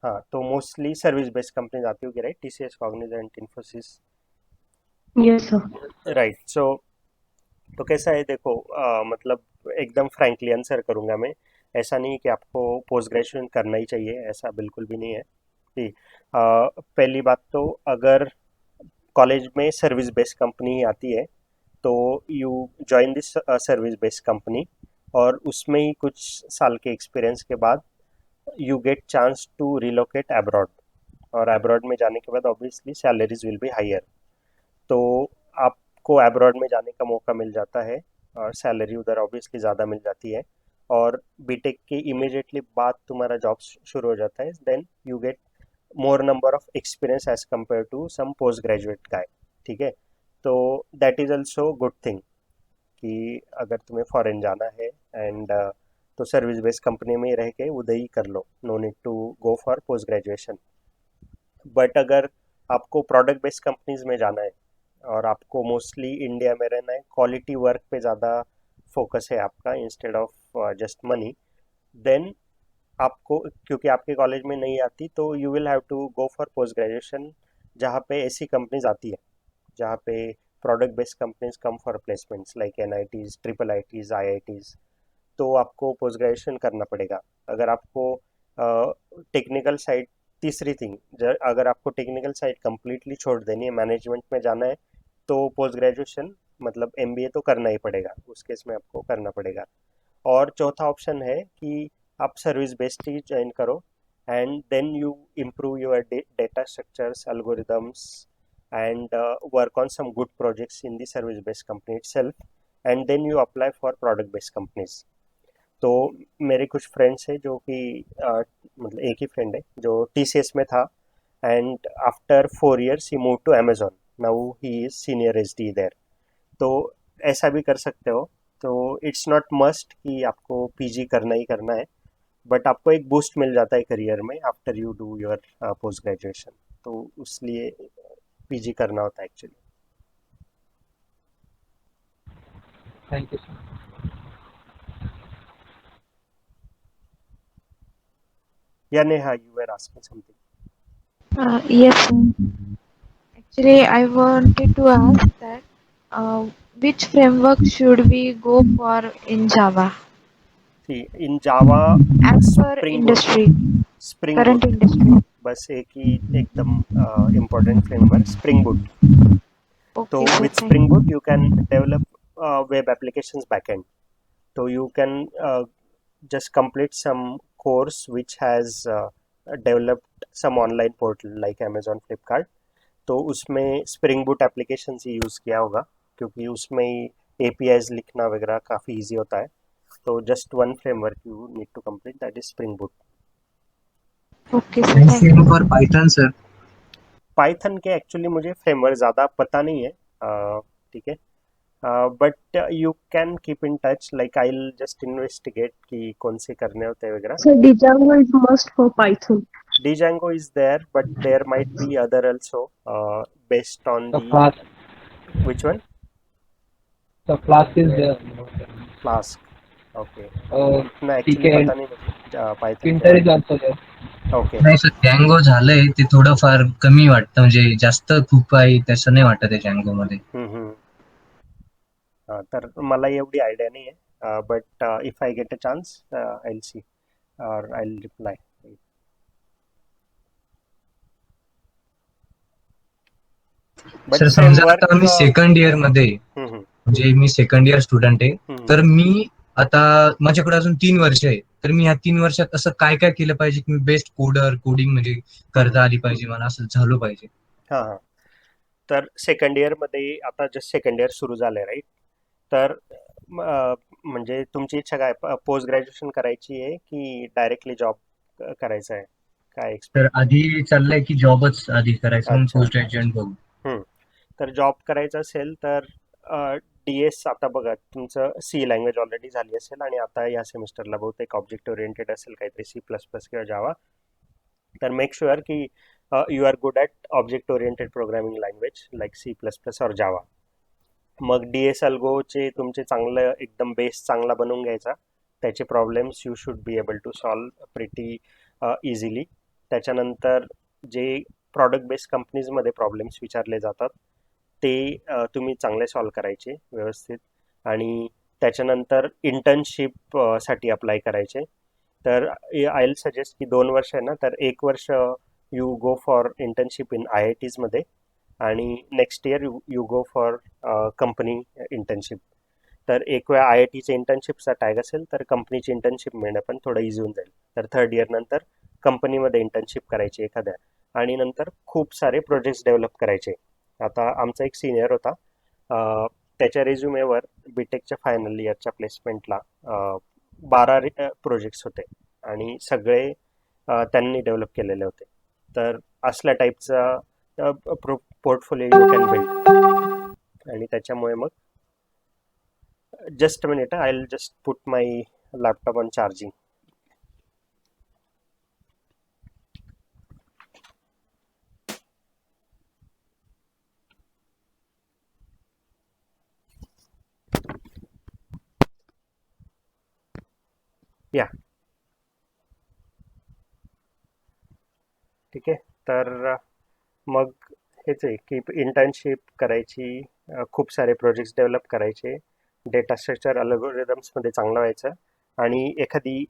हाँ, तो मोस्टली सर्विस बेस्ड कंपनीज आती होगी, right, TCS, Cognizant, Infosys, Yes, sir. Right. So तो कैसा है देखो, मतलब एकदम फ्रैंकली आंसर करूंगा मैं, ऐसा नहीं कि आपको पोस्ट ग्रेजुएशन करना ही चाहिए, ऐसा बिल्कुल भी नहीं है। पहली बात तो अगर कॉलेज में सर्विस बेस्ड कंपनी आती है तो you join this service based company, और उसमें ही कुछ साल के एक्सपीरियंस के बाद you get chance to relocate abroad, और अब्रॉड में जाने के बाद obviously salaries will be higher. तो आपको अब्रॉड में जाने का मौका मिल जाता है और सैलरी उधर ऑब्वियसली ज़्यादा मिल जाती है, और बीटेक के इमीडिएटली बाद तुम्हारा जॉब शुरू हो जाता है, then you get more number of experience as compare to some post graduate guy. ठीक है, तो that is also good thing कि अगर तुम्हें फॉरेन जाना है एंड तो सर्विस बेस्ड कंपनी में ही रह के उधर ही कर लो, no need to go for post graduation. But अगर आपको प्रोडक्ट बेस्ड कंपनीज में जाना है और आपको मोस्टली इंडिया में रहना है, क्वालिटी वर्क पे ज़्यादा फोकस है आपका instead of just money, then आपको, क्योंकि आपके कॉलेज में नहीं आती, तो you will have to go for post graduation जहाँ पे ऐसी कंपनीज आती है जहाँ पे product based companies come for placements like NITs, IITs, IITs। तो आपको पोस्ट ग्रेजुएशन करना पड़ेगा। अगर आपको टेक्निकल साइड, तीसरी थिंग, अगर आपको टेक्निकल साइड कंप्लीटली छोड़ देनी है, मैनेजमेंट में जाना है, तो पोस्ट ग्रेजुएशन मतलब MBA तो करना ही पड़ेगा, उस केस में आपको करना पड़ेगा। और चौथा ऑप्शन है कि आप सर्विस बेस्ड ही ज्वाइन करो and then you improve your data structures, algorithms and work on some good projects in the service based company itself, and then you apply for product based companies. तो मेरे कुछ friends हैं जो कि मतलब एक ही फ्रेंड है जो TCS में था, and after 4 years he move to Amazon, now he is senior SD there. तो ऐसा भी कर सकते हो। तो इट्स नॉट मस्ट कि आपको PG करना ही करना है, बट आपको एक बूस्ट मिल जाता है करियर में after you do your post graduation, तो उसलिए PG करना होता है एक्चुअली। Thank you, sir. या Neha, you were asking something? Yes, sir. Actually, I wanted to ask that which framework should we go for in Java See, in Java, as per Spring Boot, industry, Spring current Boot, industry? बस एक ही एकदम important framework spring boot. तो Okay, sir. with Thank Spring you. Boot you can develop web applications backend. So you can just complete some course which has developed some online portal like Amazon, Flipkart. तो उसमें Spring Boot applications ही use किया होगा, क्योंकि उसमें ही APIs लिखना वगैरह काफ़ी easy होता है। तो just one framework you need to complete, that is Spring Boot. Okay, sir. Thank same you. For Python sir. Python के एक्चुअली मुझे फ्रेमवर्क ज़्यादा पता नहीं है, ठीक है, but you can keep in touch, like I will just investigate कि कौन से करने होते हैं वगैरह। So Django is must for Python. Django is there, but there might be other also, based on The the Flask, which one? the Flask is there. Flask. Okay. Uh, इतना actually TK, पता नहीं मुझे Python के Pinter is बारे also there. में। Okay. नाही sir, जँगो झालंय ते थोडंफार कमी वाटतं, म्हणजे जास्त खूप आहे तसं नाही वाटत आहे जँगो मध्ये. तर मला एवढी आयडिया नाही आहे, but if I get a chance I will see और आय विल रिप्लाय. सर समजा आता मी सेकंड इयर मध्ये, म्हणजे मी सेकंड इयर स्टुडंट आहे, तर मी आता माझ्याकडे अजून 3 वर्ष आहे, तर मी ह्या 3 वर्षात असं काय काय केलं पाहिजे की मी बेस्ट कोडिंग म्हणजे करता आली पाहिजे, मला असं झालं पाहिजे. हां, तर सेकंड इयरमध्ये आता जस्ट सेकंड इयर सुरू झालंय, राईट? तर म्हणजे तुमची इच्छा काय, पोस्ट ग्रॅज्युएशन करायची आहे की डायरेक्टली जॉब करायचा आहे, काय? तर आधी चाललंय की जॉबच आधी करायचं, मग पोस्ट ग्रॅज्युएट बघू. तर जॉब करायचा असेल तर DS आता बघा, तुमचं C लँग्वेज ऑलरेडी झाली असेल आणि आता या सेमिस्टरला बहुतेक ऑब्जेक्ट ओरिएंटेड असेल, काहीतरी C++ किंवा जावा. तर मेक शुअर की you are good at object oriented programming language like C++ और जावा. मग DS अल्गोचे तुमचे चांगलं एकदम बेस चांगला बनवून घ्यायचा, त्याचे problems you should be able to solve pretty easily. त्याच्यानंतर जे प्रॉडक्ट बेस्ड कंपनीजमध्ये प्रॉब्लेम्स विचारले जातात ते तुम्ही चांगले सॉल्व करायचे व्यवस्थित, आणि त्याच्यानंतर इंटर्नशिप साठी अप्लाय करायचे. तर आय विल सजेस्ट की 2 वर्ष आहे ना, तर 1 वर्ष you go for internship in IITs मध्ये आणि next year you go for company internship. तर एक वेळा IITचे इंटर्नशिपचा टॅग असेल तर कंपनीची इंटर्नशिप मिळणं पण थोडं इझी होऊन जाईल. तर 3rd इयर नंतर कंपनीमध्ये इंटर्नशिप करायची एखाद्या आणि नंतर खूप सारे प्रोजेक्ट्स डेव्हलप करायचे. आता आमचा एक सिनियर होता, त्याच्या रेझ्युमेवर बीटेकच्या फायनल इयरच्या प्लेसमेंटला 12 प्रोजेक्ट्स होते आणि सगळे त्यांनी डेव्हलप केलेले होते. तर असल्या टाईपचा पोर्टफोलिओ यू कॅन बिल्ड. आणि त्याच्यामुळे मग just minute, I will just put my laptop on charging. या ठीक आहे. तर मग हेच आहे की इंटर्नशिप करायची, खूप सारे प्रोजेक्ट्स डेव्हलप करायचे, डेटा स्ट्रक्चर अल्गोरिदम्समध्ये चांगलं व्हायचं आणि एखादी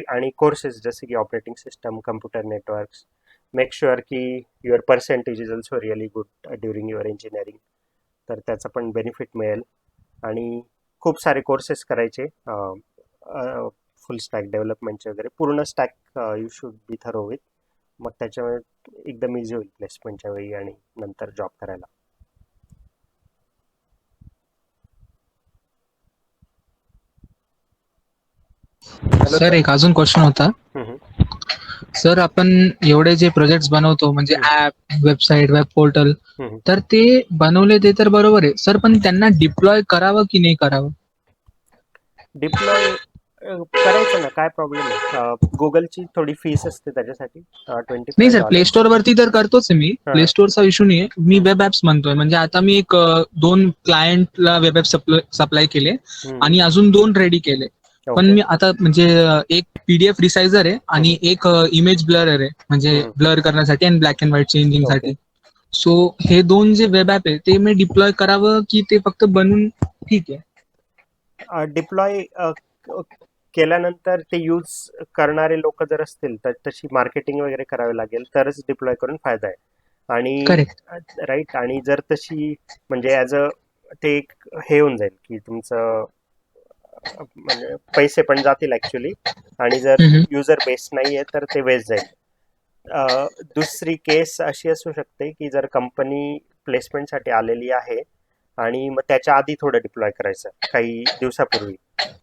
आणि कोर्सेस जसे की operating system, computer networks. Make sure की your percentage is also really good during your engineering, तर त्याचा पण बेनिफिट मिळेल. आणि खूप सारे कोर्सेस करायचे, फुल स्टॅक डेव्हलपमेंटचे वगैरे, पूर्ण stack you should be thorough with. मग त्याच्यामुळे एकदम इझी होईल प्लेसमेंटच्या वेळी आणि नंतर जॉब करायला. सर एक अजून क्वेश्चन होता. सर आपण एवढे जे प्रोजेक्ट्स बनवतो म्हणजे ऍप, वेबसाईट, वेब पोर्टल, तर ते बनवले ते तर बरोबर आहे सर, पण त्यांना डिप्लॉय करावं की नाही करावं? डिप्लॉय करायचं ना, काय प्रॉब्लेम आहे. गुगलची थोडी फीस असते त्याच्यासाठी, नाही सर, प्ले $25. स्टोर वरती तर करतोच आहे मी, प्ले स्टोरचा इश्यू नाही. मी वेब ऍप्स म्हणतोय, म्हणजे आता मी एक 2 क्लायंटला वेब ऍप सप्लाय केले आणि अजून 2 रेडी केले. पण मी आता म्हणजे एक PDF रिसायझर आहे आणि एक इमेज ब्लरर आहे, म्हणजे ब्लर करण्यासाठी आणि ब्लॅक अँड व्हाईट चेंजिंग साठी. सो हे 2 जे वेब ऍप आहे ते मी डिप्लॉय करावं की ते फक्त बनवून ठीक आहे? डिप्लॉय केल्यानंतर ते यूज करणारे लोक जर असतील तर तशी मार्केटिंग वगैरे करावी लागेल, तरच डिप्लॉय करून फायदा आहे. आणि राईट, आणि जर तशी म्हणजे ॲज अ ते एक हे होऊन जाईल की तुमचं म्हणजे पैसे पण जातील ॲक्च्युली, आणि जर युजर बेस नाही आहे तर ते वेस्ट जाईल. दुसरी केस अशी असू शकते की जर कंपनी प्लेसमेंटसाठी आलेली आहे आणि मग त्याच्या आधी थोडं डिप्लॉय करायचं काही दिवसापूर्वी,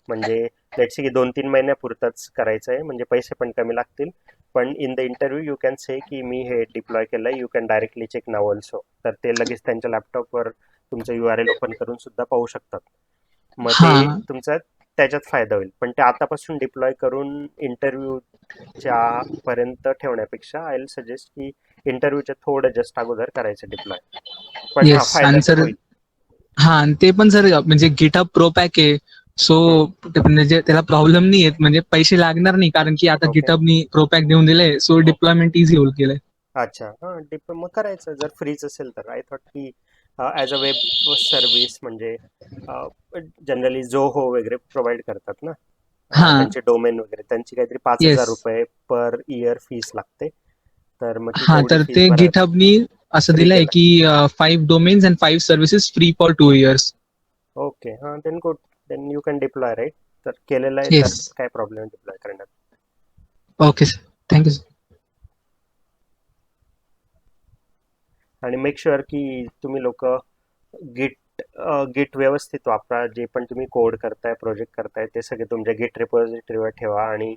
म्हणजे लेट्स की 2-3 महिन्यापुरतंच करायचं आहे, म्हणजे पैसे पण कमी लागतील. पण in the interview you can say की मी हे डिप्लॉय केलं आहे, you can directly check now also. तर ते लगेच त्यांच्या लॅपटॉपवर तुमचं URL ओपन करून सुद्धा पाहू शकतात. मग ते तुमचा त्याच्यात फायदा होईल. पण ते आतापासून डिप्लॉय करून इंटरव्ह्यूच्या पर्यंत ठेवण्यापेक्षा आय विल सजेस्ट की इंटरव्ह्यूच्या थोडं जस्ट अगोदर करायचं डिप्लॉय. पण हा फायदा तर होईल. हा, आणि ते पण सर म्हणजे गिटहब प्रो पॅक आहे, सो म्हणजे त्याला प्रॉब्लेम नाही येत, म्हणजे पैसे लागणार नाही, कारण की आता गिटहबनी प्रो पॅक देऊन दिले, सो डिप्लॉयमेंट इझी होईल केलंय. अच्छा, हां, मग करायचं जर फ्रीच असेल तर. आय थॉट की ॲज अ वेब सर्व्हिस म्हणजे जनरली जोहो वगैरे प्रोव्हाइड करतात ना, त्यांचे डोमेन वगैरे, त्यांची काहीतरी ₹5,000 पर इयर फीस लागते. तर मग ती तेवढी तर फीस ते भरा. गिटहबनी असं फ्री दिलंय केलं. की 5 domains and 5 services free for 2 years. Okay, हां, then good, then you can deploy, right. तर केलेलं आहे तर काय प्रॉब्लेम डिप्लॉय करण्यात. Okay sir, thank you sir. आणि मेक शुअर की तुम्ही लोक गिट व्यवस्थित वापरा. जे पण तुम्ही कोड करताय, प्रोजेक्ट करताय, ते सगळे तुमच्या गिट रिपॉझिटरीवर ठेवा आणि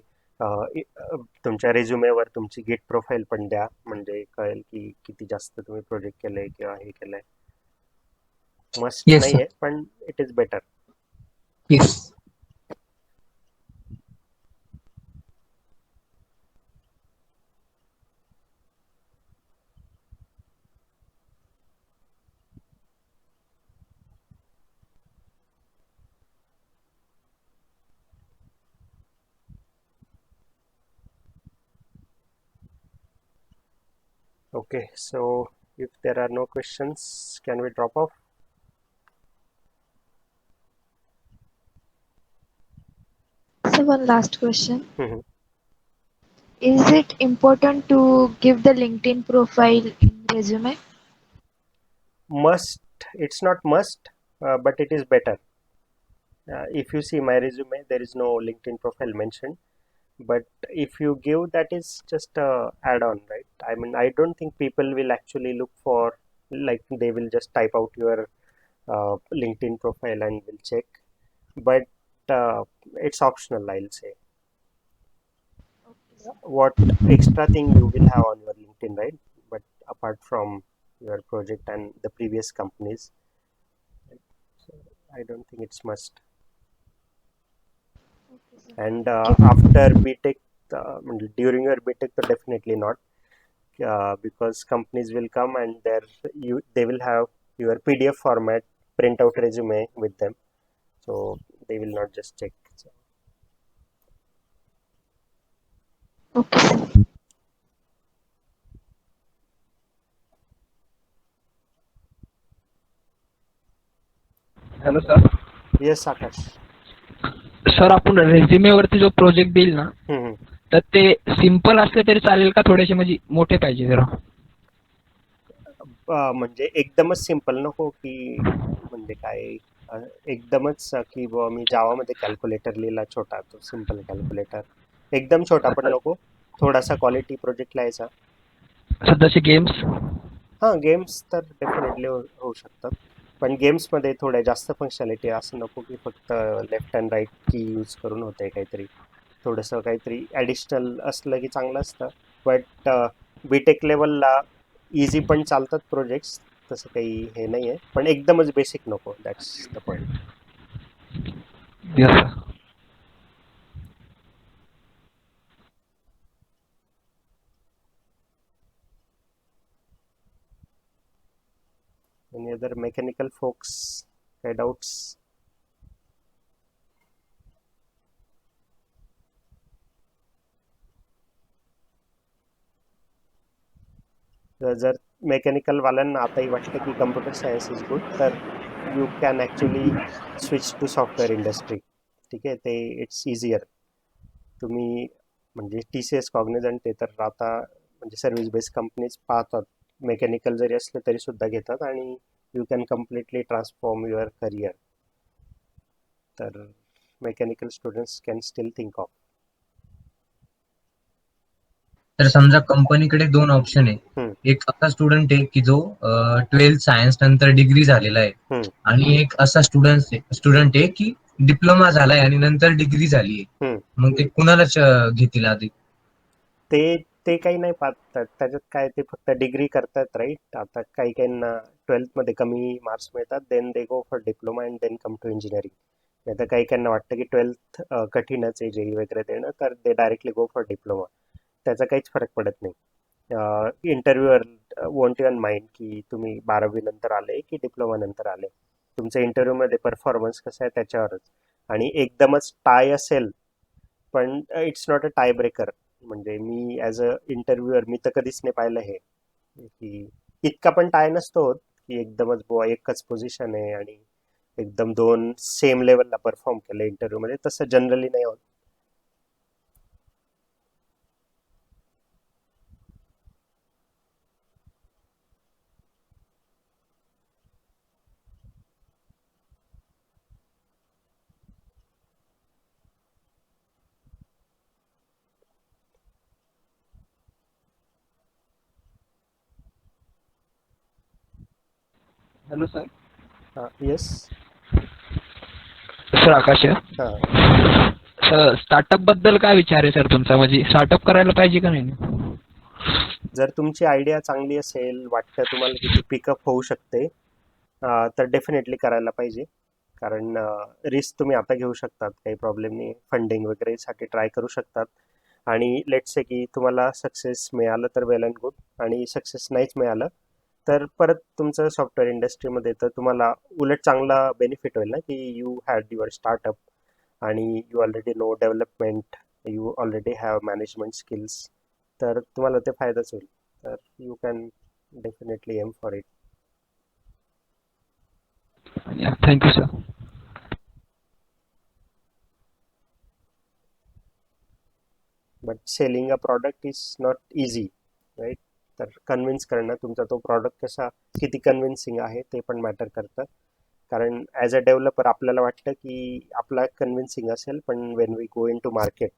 तुमच्या रेझ्युमेवर तुमची गिट प्रोफाईल पण द्या, म्हणजे कळेल की किती जास्त तुम्ही प्रोजेक्ट केलंय किंवा हे केलंय. मस्ट नाही आहे, पण it is better. Yes. Okay, so if there are no questions, can we drop off? sir, one last question. Mhm. Is it important to give the LinkedIn profile in resume? Must, it's not must, but it is better. If you see my resume, there is no LinkedIn profile mentioned, but if you give, that is just a add-on, right? I mean, I don't think people will actually look for, like, they will just type out your LinkedIn profile and will check, but it's optional, I'll say. What extra thing you will have on your LinkedIn, right? But apart from your project and the previous companies, so I don't think it's must. And after BTech, during your BTech, so definitely not, because companies will come and they will have your PDF format printout resume with them, so they will not just check. So, Okay, sir. Hello sir. yes, Akash. Sir आपण resume वरती जो project देईल ना, हम्म. तर ते simple असले तरी चालेल का थोडेसे म्हणजे मोठे पाहिजे जरा? म्हणजे एकदमच सिम्पल नको की, म्हणजे काय एकदमच की बुवा मी जावामध्ये कॅल्क्युलेटर लिहिला छोटा, तो सिम्पल कॅल्क्युलेटर, एकदम छोटा पण नको, थोडासा क्वालिटी प्रोजेक्ट लिहायचा. सध्याचे गेम्स? हां, गेम्स तर डेफिनेटली होऊ शकतात, पण गेम्समध्ये थोड्या जास्त फंक्शनॅलिटी, असं नको की फक्त लेफ्ट अँड राईट की यूज करून होतंय काहीतरी. थोडंसं काहीतरी ॲडिशनल असलं की चांगलं असतं, बट बीटेक लेवलला इझी पण चालतात प्रोजेक्ट्स, तसं काही हे नाही आहे, पण एकदमच बेसिक नको, that's the point. Yes sir. Any other mechanical folks, काही doubts? जर मेकॅनिकल वाल्यांना आताही वाटतं की कम्प्युटर सायन्स इज गुड, तर you can actually switch to software industry. ठीक आहे, ते इट्स इझियर. तुम्ही म्हणजे TCS, कॉग्निझंट, ते तर आता म्हणजे सर्व्हिस बेस्ड कंपनीज पाहतात, मेकॅनिकल जरी असले तरी सुद्धा घेतात, आणि you can completely transform your career. तर mechanical students can still think of. तर समजा कंपनीकडे दोन ऑप्शन आहे. एक असा स्टुडंट आहे की जो 12th सायन्स नंतर डिग्री झालेला आहे, आणि एक असा स्टुडंट आहे की डिप्लोमा झालाय आणि नंतर डिग्री झाली आहे. मग ते कुणालाच घेतील आधी? ते काही नाही पाहतात त्याच्यात, काय ते फक्त डिग्री करतात, राईट? आता काही काहींना 12th मध्ये कमी मार्क्स मिळतात, then they go for diploma and then come to engineering. नाही तर काही काहींना वाटतं की 12th कठीणच आहे JEE वगैरे देणं, तर दे डायरेक्टली गो फॉर डिप्लोमा. त्याचा काहीच फरक पडत नाही. इंटरव्ह्यूअर वोंट इवन माइंड की तुम्ही 12वी नंतर आले की डिप्लोमा नंतर आले. तुमच्या इंटरव्ह्यूमध्ये परफॉर्मन्स कसा आहे त्याच्यावरच. आणि एकदमच टाय असेल, पण it's not a tie breaker. म्हणजे मी ॲज अ इंटरव्ह्यूअर मी तर कधीच नाही पाहिलं हे, की इतका पण टाय नसतो होत की एकदमच बुवा एकच पोझिशन आहे आणि एकदम दोन सेम लेवलला परफॉर्म केलं इंटरव्ह्यूमध्ये, तसं जनरली नाही होत. Hello sir. येस सर, आकाश आहे. सर, स्टार्टअप बद्दल काय विचार आहे सर तुमचा? म्हणजे स्टार्टअप करायला पाहिजे का नाही? जर तुमची आयडिया चांगली असेल, वाटतं तुम्हाला की ती पिकअप होऊ शकते, तर डेफिनेटली करायला पाहिजे. कारण रिस्क तुम्ही आता घेऊ शकतात, काही प्रॉब्लेम नाही. फंडिंग वगैरेसाठी ट्राय करू शकतात, आणि लेट्स से की तुम्हाला सक्सेस मिळालं तर वेल अँड गुड, आणि सक्सेस नाहीच मिळालं तर परत तुमचं सॉफ्टवेअर इंडस्ट्रीमध्ये, तर तुम्हाला उलट चांगला बेनिफिट होईल ना, की यू हॅड युअर स्टार्टअप आणि you already know development, you already have management skills, तर तुम्हाला ते फायदाच होईल. तर you can definitely aim for it. Thank you sir. But selling a product is not easy, right. तर कन्व्हिन्स करणं, तुमचा तो प्रॉडक्ट कसा किती कन्व्हिन्सिंग आहे ते पण मॅटर करतं. कारण ॲज अ डेव्हलपर आपल्याला वाटतं की आपला कन्व्हिन्सिंग असेल, पण when we go into market,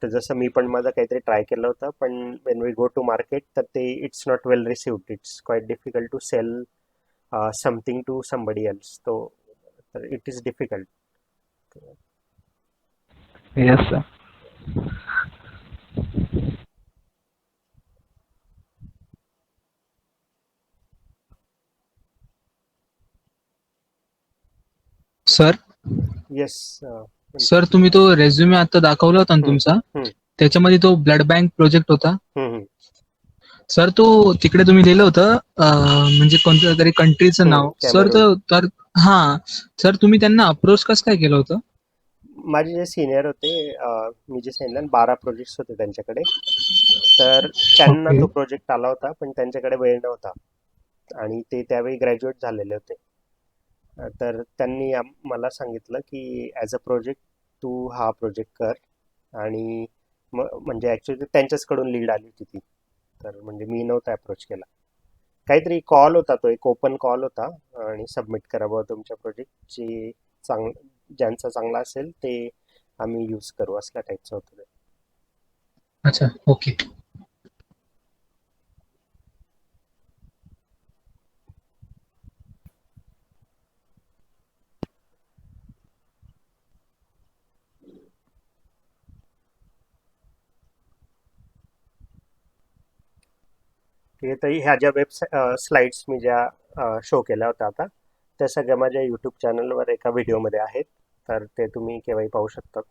तर जसं मी पण माझं काहीतरी ट्राय केलं होतं, पण when we go to market तर ते it's not well received, it's quite difficult to sell something to somebody else. तर it is difficult. Yes, sir. Sir yes. Sir तुम्ही तो रेझ्युमे आता दाखवला होता ना तुमचा, त्याच्यामध्ये तो ब्लड बँक प्रोजेक्ट होता. सर तो तिकडे तुम्ही दिलं होतं म्हणजे कोणत्या तरी कंट्रीचं नाव सर. तर हा सर, तुम्ही त्यांना अप्रोच कसं काय केलं होतं? माझे जे सिनियर होते, मी जे सांगितलं 12 प्रोजेक्ट्स होते त्यांच्याकडे, तर त्यांना तो प्रोजेक्ट आला होता, पण त्यांच्याकडे वेळ नव्हता आणि ते त्यावेळी ग्रॅज्युएट झालेले होते. तर त्यांनी मला सांगितलं की ॲज अ प्रोजेक्ट तू हा प्रोजेक्ट कर, आणि म्हणजे ॲक्च्युली त्यांच्याचकडून लीड आली होती ती. तर म्हणजे मी नव्हता अप्रोच केला. काहीतरी कॉल होता, तो एक ओपन कॉल होता, आणि सबमिट करा बुवा तुमच्या प्रोजेक्ट, ज्यांचा चांगला असेल ते आम्ही यूज करू, असल्या टाईपचं होतं ते. अच्छा, ओके. तर ह्या ज्या स्लाइड्स मी ज्या शो केल्या होत्या आता, त्या सगळ्या माझ्या यूट्यूब चॅनलवर एका व्हिडिओमध्ये आहेत, तर ते तुम्ही केव्हाही पाहू शकतात.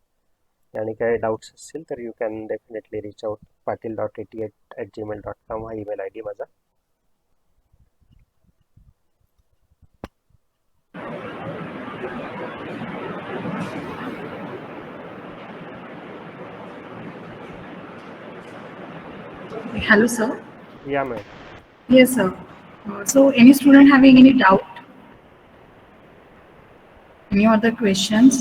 आणि काही डाऊट्स असतील तर you can definitely reach out. patil.88@gmail.com हा ईमेल ID माझा. Hello, sir. या ma'am. Yes, sir. So, any student having any doubt? Any other questions?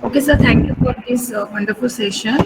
Okay, sir. Thank you for this wonderful session.